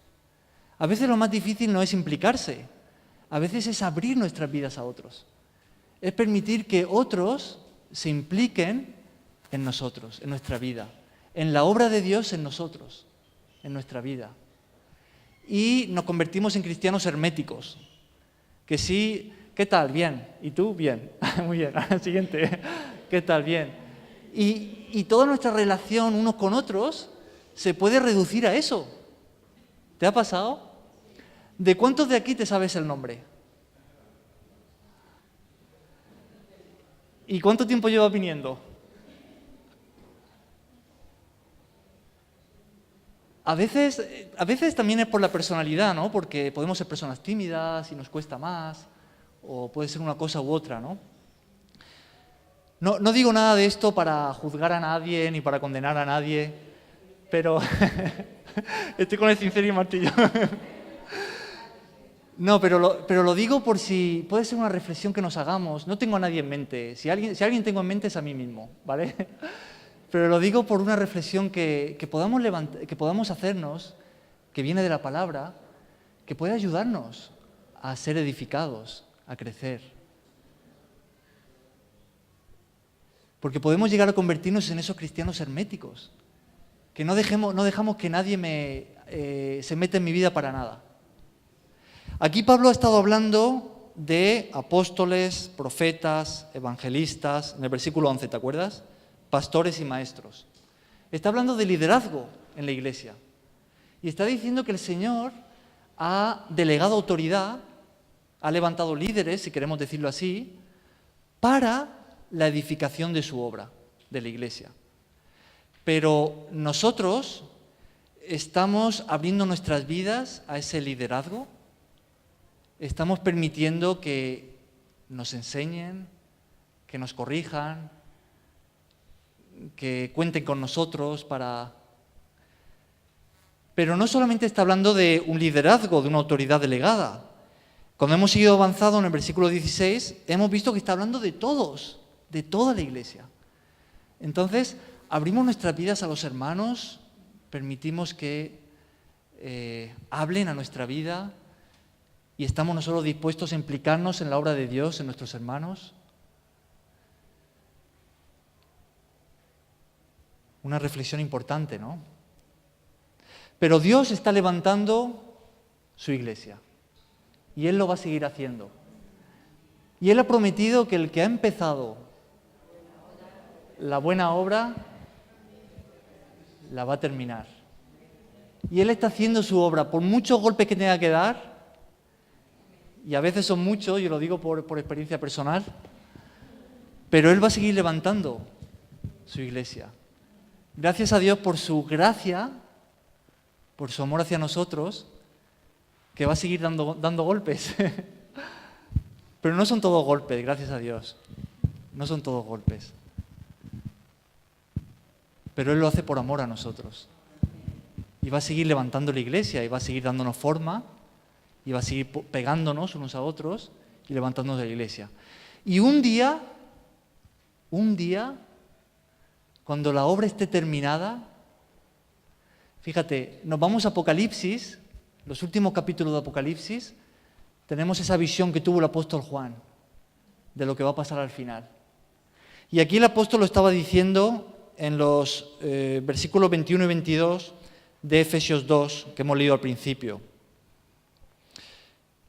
A veces lo más difícil no es implicarse, a veces es abrir nuestras vidas a otros. Es permitir que otros se impliquen en nosotros, en nuestra vida, en la obra de Dios en nosotros, en nuestra vida. Y nos convertimos en cristianos herméticos. Que sí, ¿qué tal? Bien. ¿Y tú? Bien. Muy bien. Siguiente. ¿Qué tal? Bien. Y toda nuestra relación unos con otros se puede reducir a eso. ¿Te ha pasado? ¿De cuántos de aquí te sabes el nombre? ¿Y cuánto tiempo llevas viniendo? A veces también es por la personalidad, ¿no? Porque podemos ser personas tímidas y nos cuesta más, o puede ser una cosa u otra, ¿no? No digo nada de esto para juzgar a nadie ni para condenar a nadie, pero estoy con el cincel y el martillo. No, pero lo digo por si puede ser una reflexión que nos hagamos. No tengo a nadie en mente. Si alguien tengo en mente es a mí mismo, ¿vale? Pero lo digo por una reflexión que podamos hacernos, que viene de la palabra, que puede ayudarnos a ser edificados, a crecer. Porque podemos llegar a convertirnos en esos cristianos herméticos, que no dejamos que nadie se meta en mi vida para nada. Aquí Pablo ha estado hablando de apóstoles, profetas, evangelistas, en el versículo 11, ¿te acuerdas? Pastores y maestros. Está hablando de liderazgo en la iglesia. Y está diciendo que el Señor ha delegado autoridad, ha levantado líderes, si queremos decirlo así, para la edificación de su obra, de la iglesia. Pero nosotros estamos abriendo nuestras vidas a ese liderazgo. Estamos permitiendo que nos enseñen, que nos corrijan, que cuenten con nosotros para... Pero no solamente está hablando de un liderazgo, de una autoridad delegada. Cuando hemos seguido avanzando en el versículo 16, hemos visto que está hablando de todos, de toda la iglesia. Entonces, abrimos nuestras vidas a los hermanos, permitimos que hablen a nuestra vida y estamos nosotros dispuestos a implicarnos en la obra de Dios, en nuestros hermanos. Una reflexión importante, ¿no? Pero Dios está levantando su iglesia y Él lo va a seguir haciendo. Y Él ha prometido que el que ha empezado la buena obra la va a terminar. Y Él está haciendo su obra, por muchos golpes que tenga que dar, y a veces son muchos, yo lo digo por experiencia personal, pero Él va a seguir levantando su iglesia. Gracias a Dios por su gracia, por su amor hacia nosotros, que va a seguir dando golpes. Pero no son todos golpes, gracias a Dios. No son todos golpes. Pero Él lo hace por amor a nosotros. Y va a seguir levantando la iglesia, y va a seguir dándonos forma, y va a seguir pegándonos unos a otros y levantándonos de la iglesia. Y un día, cuando la obra esté terminada, fíjate, nos vamos a Apocalipsis, los últimos capítulos de Apocalipsis, tenemos esa visión que tuvo el apóstol Juan de lo que va a pasar al final. Y aquí el apóstol lo estaba diciendo en los versículos 21 y 22 de Efesios 2, que hemos leído al principio.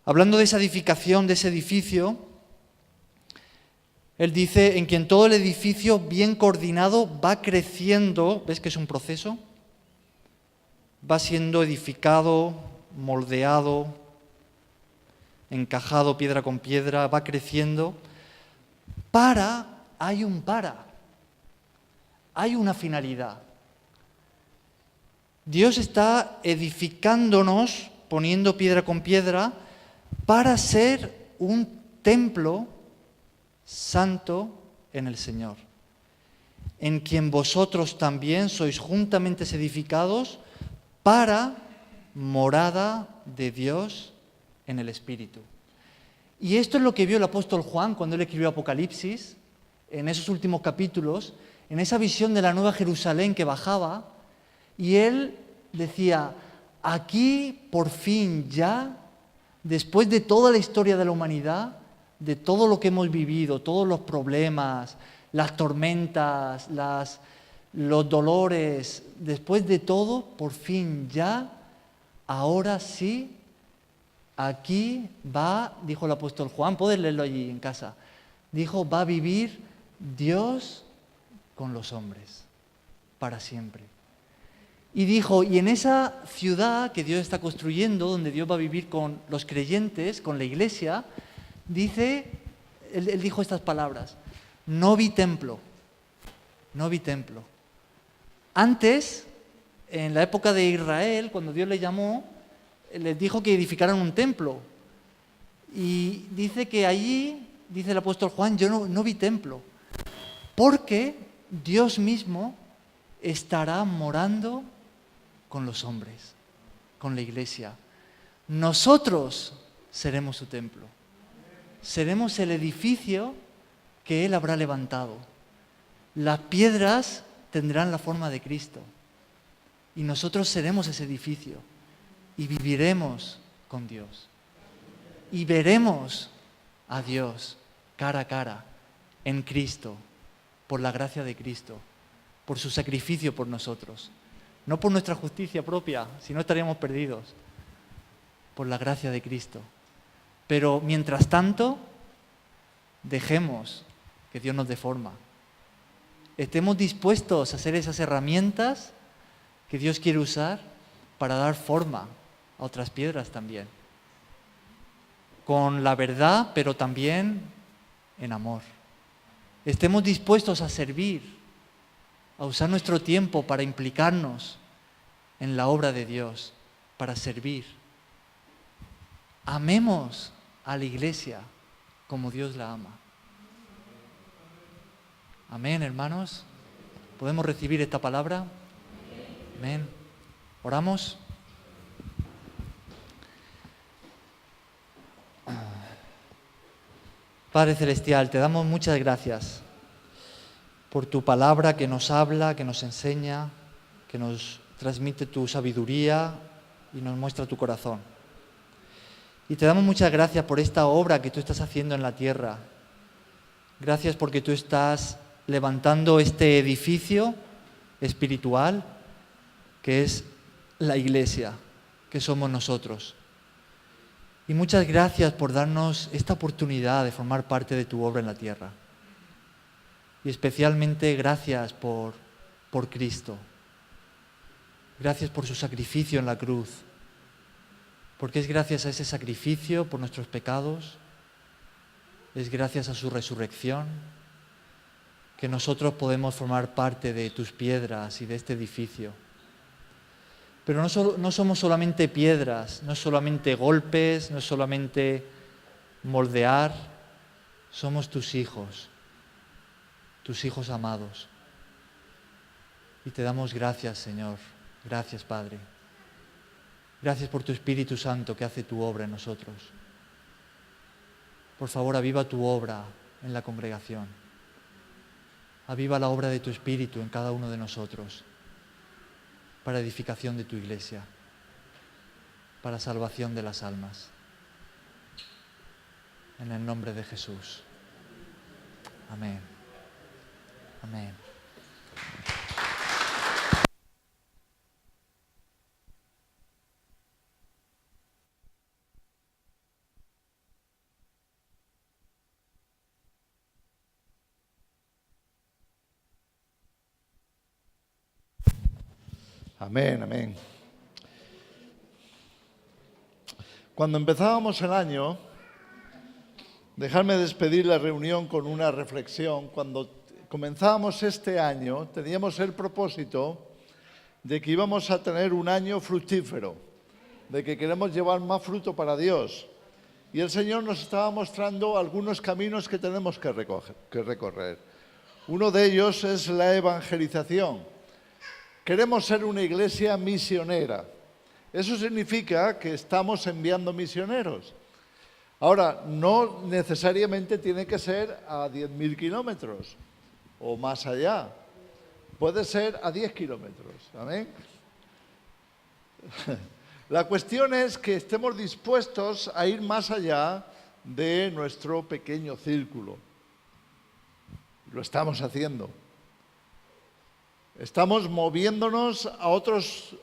Hablando de esa edificación, de ese edificio, él dice, en quien todo el edificio bien coordinado va creciendo, ¿ves que es un proceso? Va siendo edificado, moldeado, encajado piedra con piedra, va creciendo. Hay una finalidad. Dios está edificándonos, poniendo piedra con piedra, para ser un templo santo en el Señor, en quien vosotros también sois juntamente edificados para morada de Dios en el Espíritu. Y esto es lo que vio el apóstol Juan cuando él escribió Apocalipsis, en esos últimos capítulos, en esa visión de la nueva Jerusalén que bajaba, y él decía, aquí por fin ya, después de toda la historia de la humanidad, de todo lo que hemos vivido, todos los problemas, las tormentas, los dolores, después de todo, por fin ya, ahora sí, aquí va, dijo el apóstol Juan, puedes leerlo allí en casa, dijo, va a vivir Dios con los hombres para siempre. Y dijo, y en esa ciudad que Dios está construyendo, donde Dios va a vivir con los creyentes, con la iglesia, dice, él dijo estas palabras, no vi templo, no vi templo. Antes, en la época de Israel, cuando Dios les llamó, les dijo que edificaran un templo. Y dice que allí, dice el apóstol Juan, yo no vi templo, porque Dios mismo estará morando con los hombres, con la iglesia. Nosotros seremos su templo. Seremos el edificio que Él habrá levantado. Las piedras tendrán la forma de Cristo. Y nosotros seremos ese edificio. Y viviremos con Dios. Y veremos a Dios cara a cara en Cristo, por la gracia de Cristo, por su sacrificio por nosotros. No por nuestra justicia propia, si no estaríamos perdidos, por la gracia de Cristo. Pero mientras tanto, dejemos que Dios nos dé forma. Estemos dispuestos a hacer esas herramientas que Dios quiere usar para dar forma a otras piedras también. Con la verdad, pero también en amor. Estemos dispuestos a servir, a usar nuestro tiempo para implicarnos en la obra de Dios, para servir. Amemos a la iglesia como Dios la ama. Amén, hermanos. ¿Podemos recibir esta palabra? Amén. ¿Oramos? Padre Celestial, te damos muchas gracias por tu palabra que nos habla, que nos enseña, que nos transmite tu sabiduría y nos muestra tu corazón. Y te damos muchas gracias por esta obra que tú estás haciendo en la tierra. Gracias porque tú estás levantando este edificio espiritual que es la iglesia, que somos nosotros. Y muchas gracias por darnos esta oportunidad de formar parte de tu obra en la tierra. Y especialmente gracias por Cristo. Gracias por su sacrificio en la cruz. Porque es gracias a ese sacrificio por nuestros pecados, es gracias a su resurrección, que nosotros podemos formar parte de tus piedras y de este edificio. Pero no somos solamente piedras, no es solamente golpes, no es solamente moldear, somos tus hijos amados. Y te damos gracias, Señor. Gracias, Padre. Gracias por tu Espíritu Santo que hace tu obra en nosotros. Por favor, aviva tu obra en la congregación. Aviva la obra de tu Espíritu en cada uno de nosotros, para edificación de tu iglesia, para salvación de las almas. En el nombre de Jesús. Amén. Amén. Amén, amén. Cuando empezábamos el año, dejadme despedir la reunión con una reflexión. Cuando comenzábamos este año, teníamos el propósito de que íbamos a tener un año fructífero, de que queremos llevar más fruto para Dios. Y el Señor nos estaba mostrando algunos caminos que tenemos que recorrer. Uno de ellos es la evangelización. Queremos ser una iglesia misionera. Eso significa que estamos enviando misioneros. Ahora, no necesariamente tiene que ser a 10.000 kilómetros o más allá. Puede ser a 10 kilómetros. ¿Amén? La cuestión es que estemos dispuestos a ir más allá de nuestro pequeño círculo. Lo estamos haciendo. Estamos moviéndonos a otros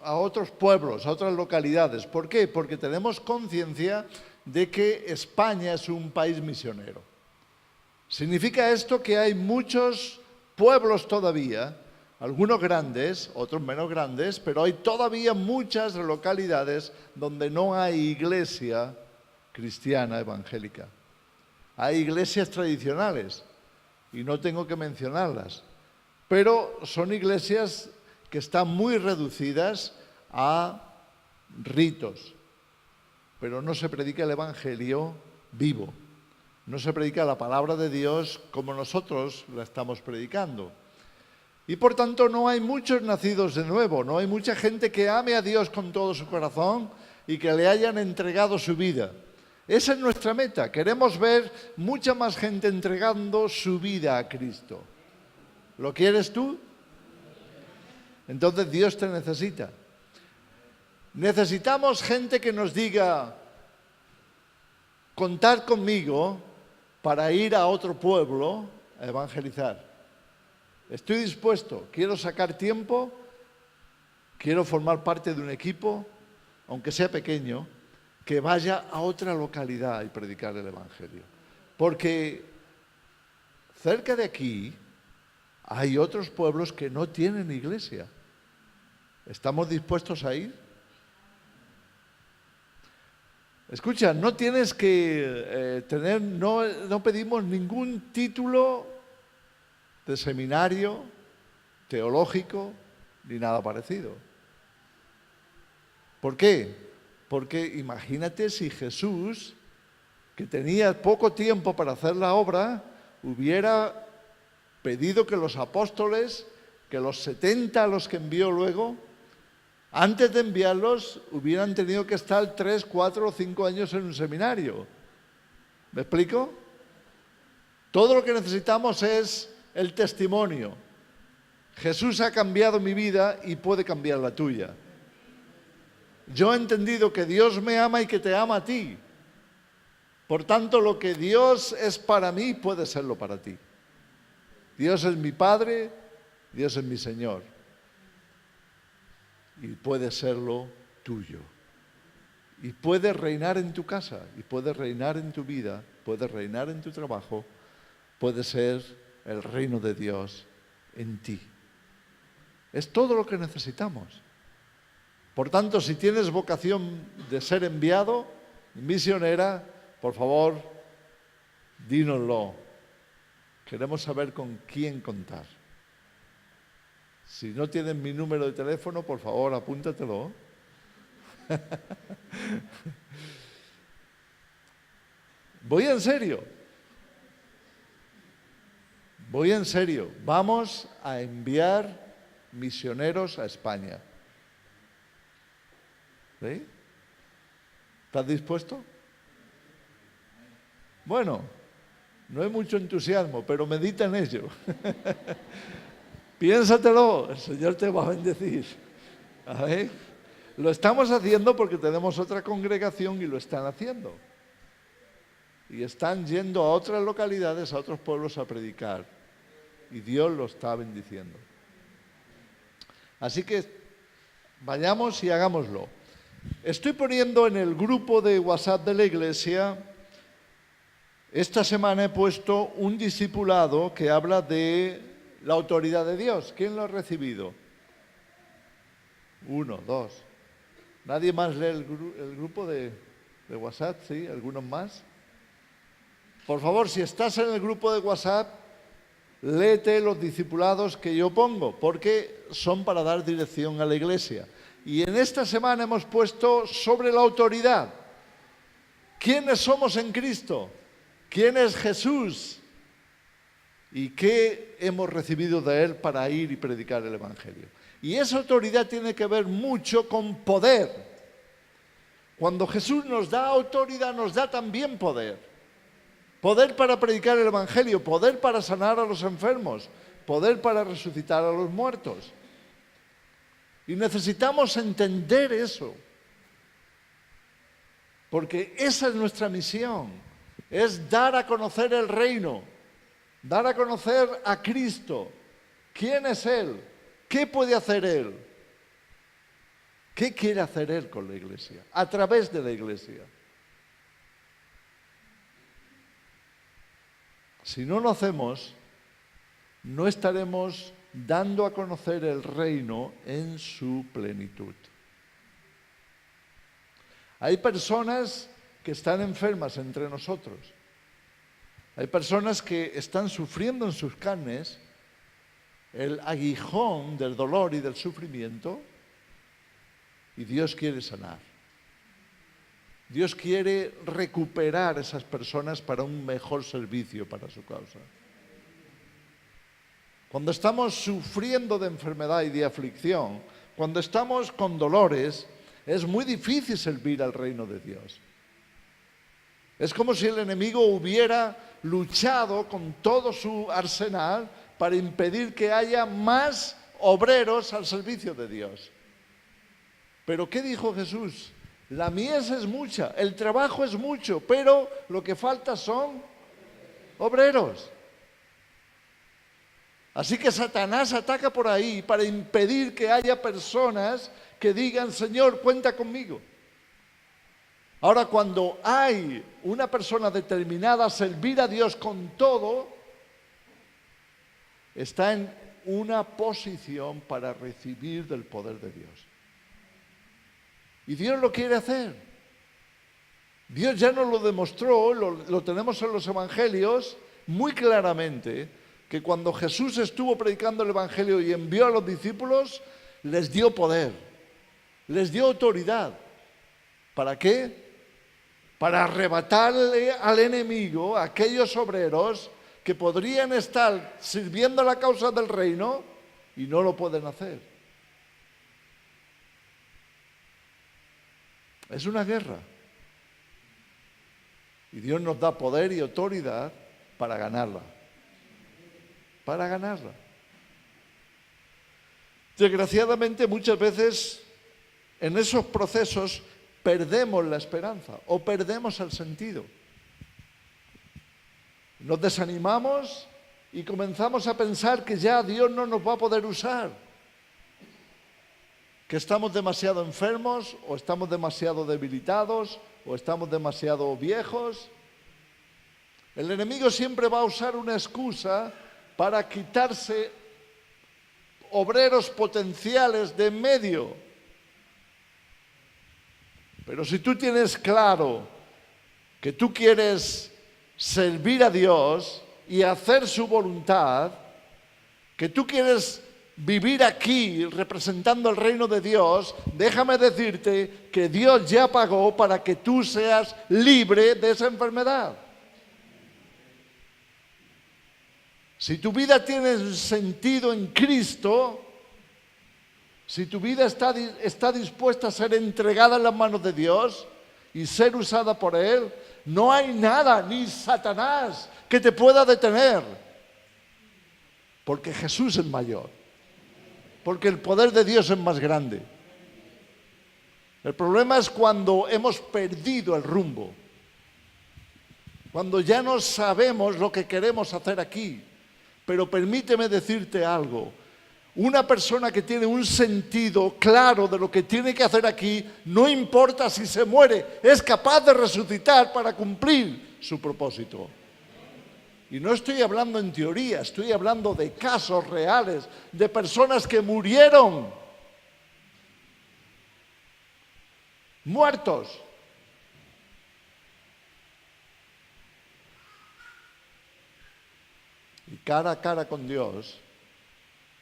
pueblos, a otras localidades. ¿Por qué? Porque tenemos conciencia de que España es un país misionero. Significa esto que hay muchos pueblos todavía, algunos grandes, otros menos grandes, pero hay todavía muchas localidades donde no hay iglesia cristiana evangélica. Hay iglesias tradicionales, y no tengo que mencionarlas, pero son iglesias que están muy reducidas a ritos, pero no se predica el evangelio vivo, no se predica la palabra de Dios como nosotros la estamos predicando. Y por tanto no hay muchos nacidos de nuevo, no hay mucha gente que ame a Dios con todo su corazón y que le hayan entregado su vida. Esa es nuestra meta, queremos ver mucha más gente entregando su vida a Cristo. ¿Lo quieres tú? Entonces Dios te necesita. Necesitamos gente que nos diga, contad conmigo para ir a otro pueblo a evangelizar. Estoy dispuesto, quiero sacar tiempo, quiero formar parte de un equipo, aunque sea pequeño, que vaya a otra localidad y predicar el evangelio. Porque cerca de aquí hay otros pueblos que no tienen iglesia. ¿Estamos dispuestos a ir? Escucha, no tienes que no pedimos ningún título de seminario teológico ni nada parecido. ¿Por qué? Porque imagínate si Jesús, que tenía poco tiempo para hacer la obra, hubiera pedido que los apóstoles, que los 70 a los que envió luego, antes de enviarlos, hubieran tenido que estar 3, 4 o 5 años en un seminario. ¿Me explico? Todo lo que necesitamos es el testimonio. Jesús ha cambiado mi vida y puede cambiar la tuya. Yo he entendido que Dios me ama y que te ama a ti. Por tanto, lo que Dios es para mí puede serlo para ti. Dios es mi Padre, Dios es mi Señor. Y puede serlo tuyo. Y puede reinar en tu casa, y puede reinar en tu vida, puede reinar en tu trabajo, puede ser el reino de Dios en ti. Es todo lo que necesitamos. Por tanto, si tienes vocación de ser enviado, misionera, por favor, dínoslo. Queremos saber con quién contar. Si no tienes mi número de teléfono, por favor, apúntatelo. Voy en serio. Voy en serio. Vamos a enviar misioneros a España. ¿Sí? ¿Estás dispuesto? Bueno, no hay mucho entusiasmo, pero medita en ello. Piénsatelo, el Señor te va a bendecir. A ver, lo estamos haciendo porque tenemos otra congregación y lo están haciendo. Y están yendo a otras localidades, a otros pueblos a predicar. Y Dios lo está bendiciendo. Así que vayamos y hagámoslo. Estoy poniendo en el grupo de WhatsApp de la iglesia, esta semana he puesto un discipulado que habla de la autoridad de Dios. ¿Quién lo ha recibido? 1, 2. ¿Nadie más lee el grupo de WhatsApp? ¿Sí? ¿Algunos más? Por favor, si estás en el grupo de WhatsApp, léete los discipulados que yo pongo, porque son para dar dirección a la iglesia. Y en esta semana hemos puesto sobre la autoridad. ¿Quiénes somos en Cristo? ¿Quién es Jesús? ¿Y qué hemos recibido de Él para ir y predicar el Evangelio? Y esa autoridad tiene que ver mucho con poder. Cuando Jesús nos da autoridad, nos da también poder. Poder para predicar el Evangelio, poder para sanar a los enfermos, poder para resucitar a los muertos. Y necesitamos entender eso. Porque esa es nuestra misión. Es dar a conocer el reino. Dar a conocer a Cristo. ¿Quién es Él? ¿Qué puede hacer Él? ¿Qué quiere hacer Él con la iglesia? A través de la iglesia. Si no lo hacemos, no estaremos dando a conocer el reino en su plenitud. Hay personas que están enfermas entre nosotros. Hay personas que están sufriendo en sus carnes el aguijón del dolor y del sufrimiento, y Dios quiere sanar. Dios quiere recuperar a esas personas para un mejor servicio para su causa. Cuando estamos sufriendo de enfermedad y de aflicción, cuando estamos con dolores, es muy difícil servir al reino de Dios. Es como si el enemigo hubiera luchado con todo su arsenal para impedir que haya más obreros al servicio de Dios. Pero ¿qué dijo Jesús? La mies es mucha, el trabajo es mucho, pero lo que falta son obreros. Así que Satanás ataca por ahí para impedir que haya personas que digan, Señor, cuenta conmigo. Ahora, cuando hay una persona determinada a servir a Dios con todo, está en una posición para recibir del poder de Dios. Y Dios lo quiere hacer. Dios ya nos lo demostró, lo tenemos en los evangelios muy claramente, que cuando Jesús estuvo predicando el evangelio y envió a los discípulos, les dio poder, les dio autoridad. ¿Para qué? Para arrebatarle al enemigo a aquellos obreros que podrían estar sirviendo la causa del reino y no lo pueden hacer. Es una guerra. Y Dios nos da poder y autoridad para ganarla. Para ganarla. Desgraciadamente, muchas veces en esos procesos perdemos la esperanza o perdemos el sentido. Nos desanimamos y comenzamos a pensar que ya Dios no nos va a poder usar, que estamos demasiado enfermos o estamos demasiado debilitados o estamos demasiado viejos. El enemigo siempre va a usar una excusa para quitarse obreros potenciales de en medio. Pero si tú tienes claro que tú quieres servir a Dios y hacer su voluntad, que tú quieres vivir aquí representando el reino de Dios, déjame decirte que Dios ya pagó para que tú seas libre de esa enfermedad. Si tu vida tiene sentido en Cristo, si tu vida está dispuesta a ser entregada en las manos de Dios y ser usada por Él, no hay nada, ni Satanás, que te pueda detener. Porque Jesús es mayor. Porque el poder de Dios es más grande. El problema es cuando hemos perdido el rumbo. Cuando ya no sabemos lo que queremos hacer aquí. Pero permíteme decirte algo. Una persona que tiene un sentido claro de lo que tiene que hacer aquí, no importa si se muere, es capaz de resucitar para cumplir su propósito. Y no estoy hablando en teoría, estoy hablando de casos reales, de personas que murieron, muertos. Y cara a cara con Dios,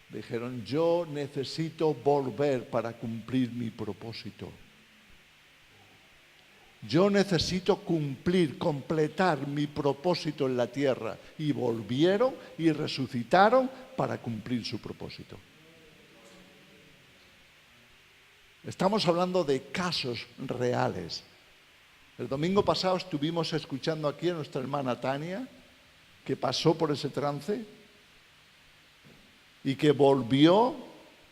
dijeron, yo necesito volver para cumplir mi propósito. Yo necesito completar mi propósito en la tierra. Y volvieron y resucitaron para cumplir su propósito. Estamos hablando de casos reales. El domingo pasado estuvimos escuchando aquí a nuestra hermana Tania, que pasó por ese trance y que volvió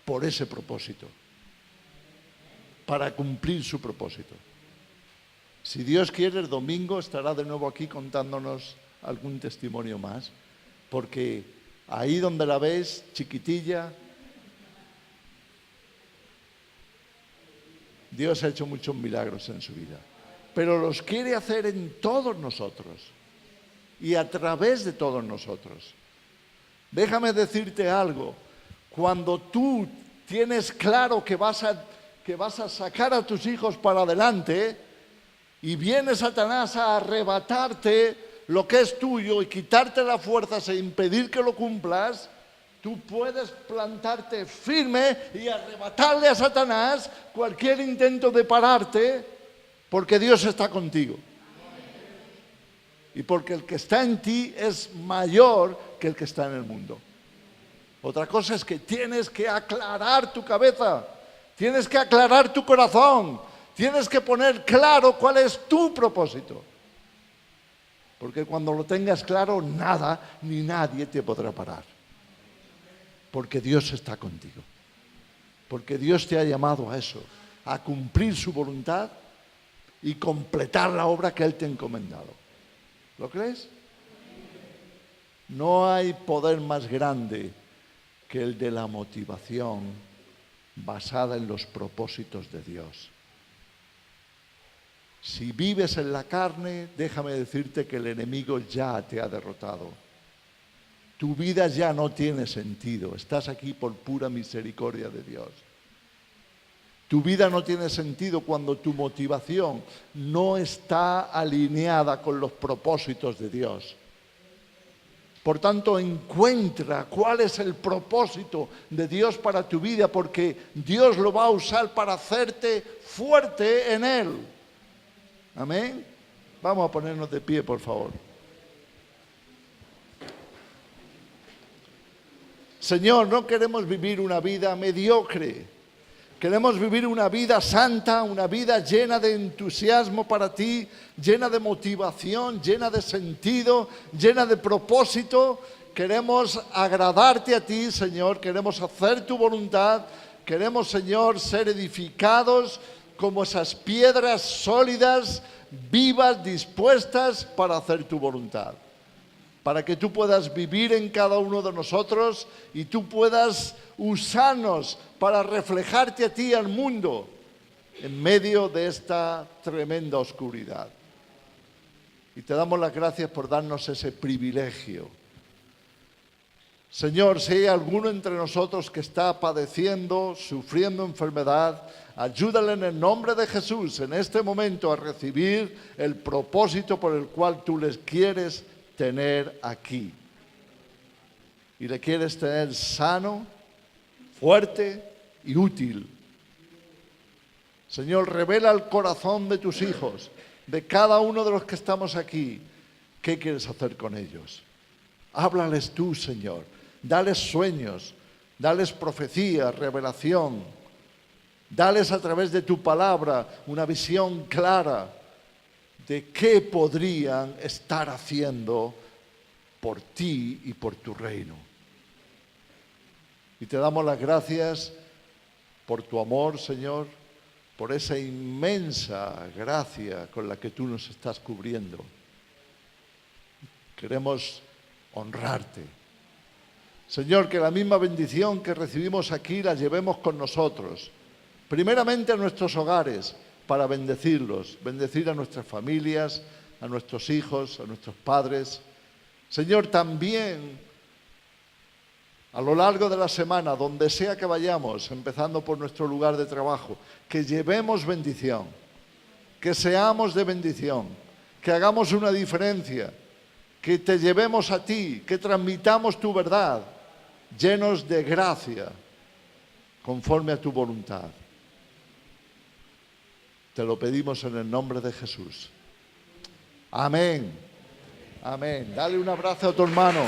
por ese propósito, para cumplir su propósito. Si Dios quiere, el domingo estará de nuevo aquí contándonos algún testimonio más, porque ahí donde la ves, chiquitilla, Dios ha hecho muchos milagros en su vida, pero los quiere hacer en todos nosotros y a través de todos nosotros. Déjame decirte algo, cuando tú tienes claro que vas a sacar a tus hijos para adelante y viene Satanás a arrebatarte lo que es tuyo y quitarte las fuerzas e impedir que lo cumplas, tú puedes plantarte firme y arrebatarle a Satanás cualquier intento de pararte, porque Dios está contigo. Y porque el que está en ti es mayor que el que está en el mundo. Otra cosa es que tienes que aclarar tu cabeza, tienes que aclarar tu corazón, tienes que poner claro cuál es tu propósito. Porque cuando lo tengas claro, nada ni nadie te podrá parar. Porque Dios está contigo. Porque Dios te ha llamado a eso, a cumplir su voluntad y completar la obra que Él te ha encomendado. ¿Lo crees? No hay poder más grande que el de la motivación basada en los propósitos de Dios. Si vives en la carne, déjame decirte que el enemigo ya te ha derrotado. Tu vida ya no tiene sentido. Estás aquí por pura misericordia de Dios. Tu vida no tiene sentido cuando tu motivación no está alineada con los propósitos de Dios. Por tanto, encuentra cuál es el propósito de Dios para tu vida, porque Dios lo va a usar para hacerte fuerte en Él. Amén. Vamos a ponernos de pie, por favor. Señor, no queremos vivir una vida mediocre. Queremos vivir una vida santa, una vida llena de entusiasmo para ti, llena de motivación, llena de sentido, llena de propósito. Queremos agradarte a ti, Señor. Queremos hacer tu voluntad. Queremos, Señor, ser edificados como esas piedras sólidas, vivas, dispuestas para hacer tu voluntad. Para que tú puedas vivir en cada uno de nosotros y tú puedas usarnos para reflejarte a ti al mundo en medio de esta tremenda oscuridad. Y te damos las gracias por darnos ese privilegio. Señor, si hay alguno entre nosotros que está padeciendo, sufriendo enfermedad, ayúdale en el nombre de Jesús en este momento a recibir el propósito por el cual tú les quieres tener aquí. Y le quieres tener sano, fuerte y útil. Señor, revela el corazón de tus hijos, de cada uno de los que estamos aquí. ¿Qué quieres hacer con ellos? Háblales tú, Señor. Dales sueños, dales profecía, revelación. Dales a través de tu palabra una visión clara de qué podrían estar haciendo por ti y por tu reino. Y te damos las gracias por tu amor, Señor, por esa inmensa gracia con la que tú nos estás cubriendo. Queremos honrarte. Señor, que la misma bendición que recibimos aquí la llevemos con nosotros. Primeramente a nuestros hogares, para bendecirlos, bendecir a nuestras familias, a nuestros hijos, a nuestros padres. Señor, también a lo largo de la semana, donde sea que vayamos, empezando por nuestro lugar de trabajo, que llevemos bendición, que seamos de bendición, que hagamos una diferencia, que te llevemos a ti, que transmitamos tu verdad, llenos de gracia, conforme a tu voluntad. Te lo pedimos en el nombre de Jesús. Amén. Amén. Dale un abrazo a tu hermano.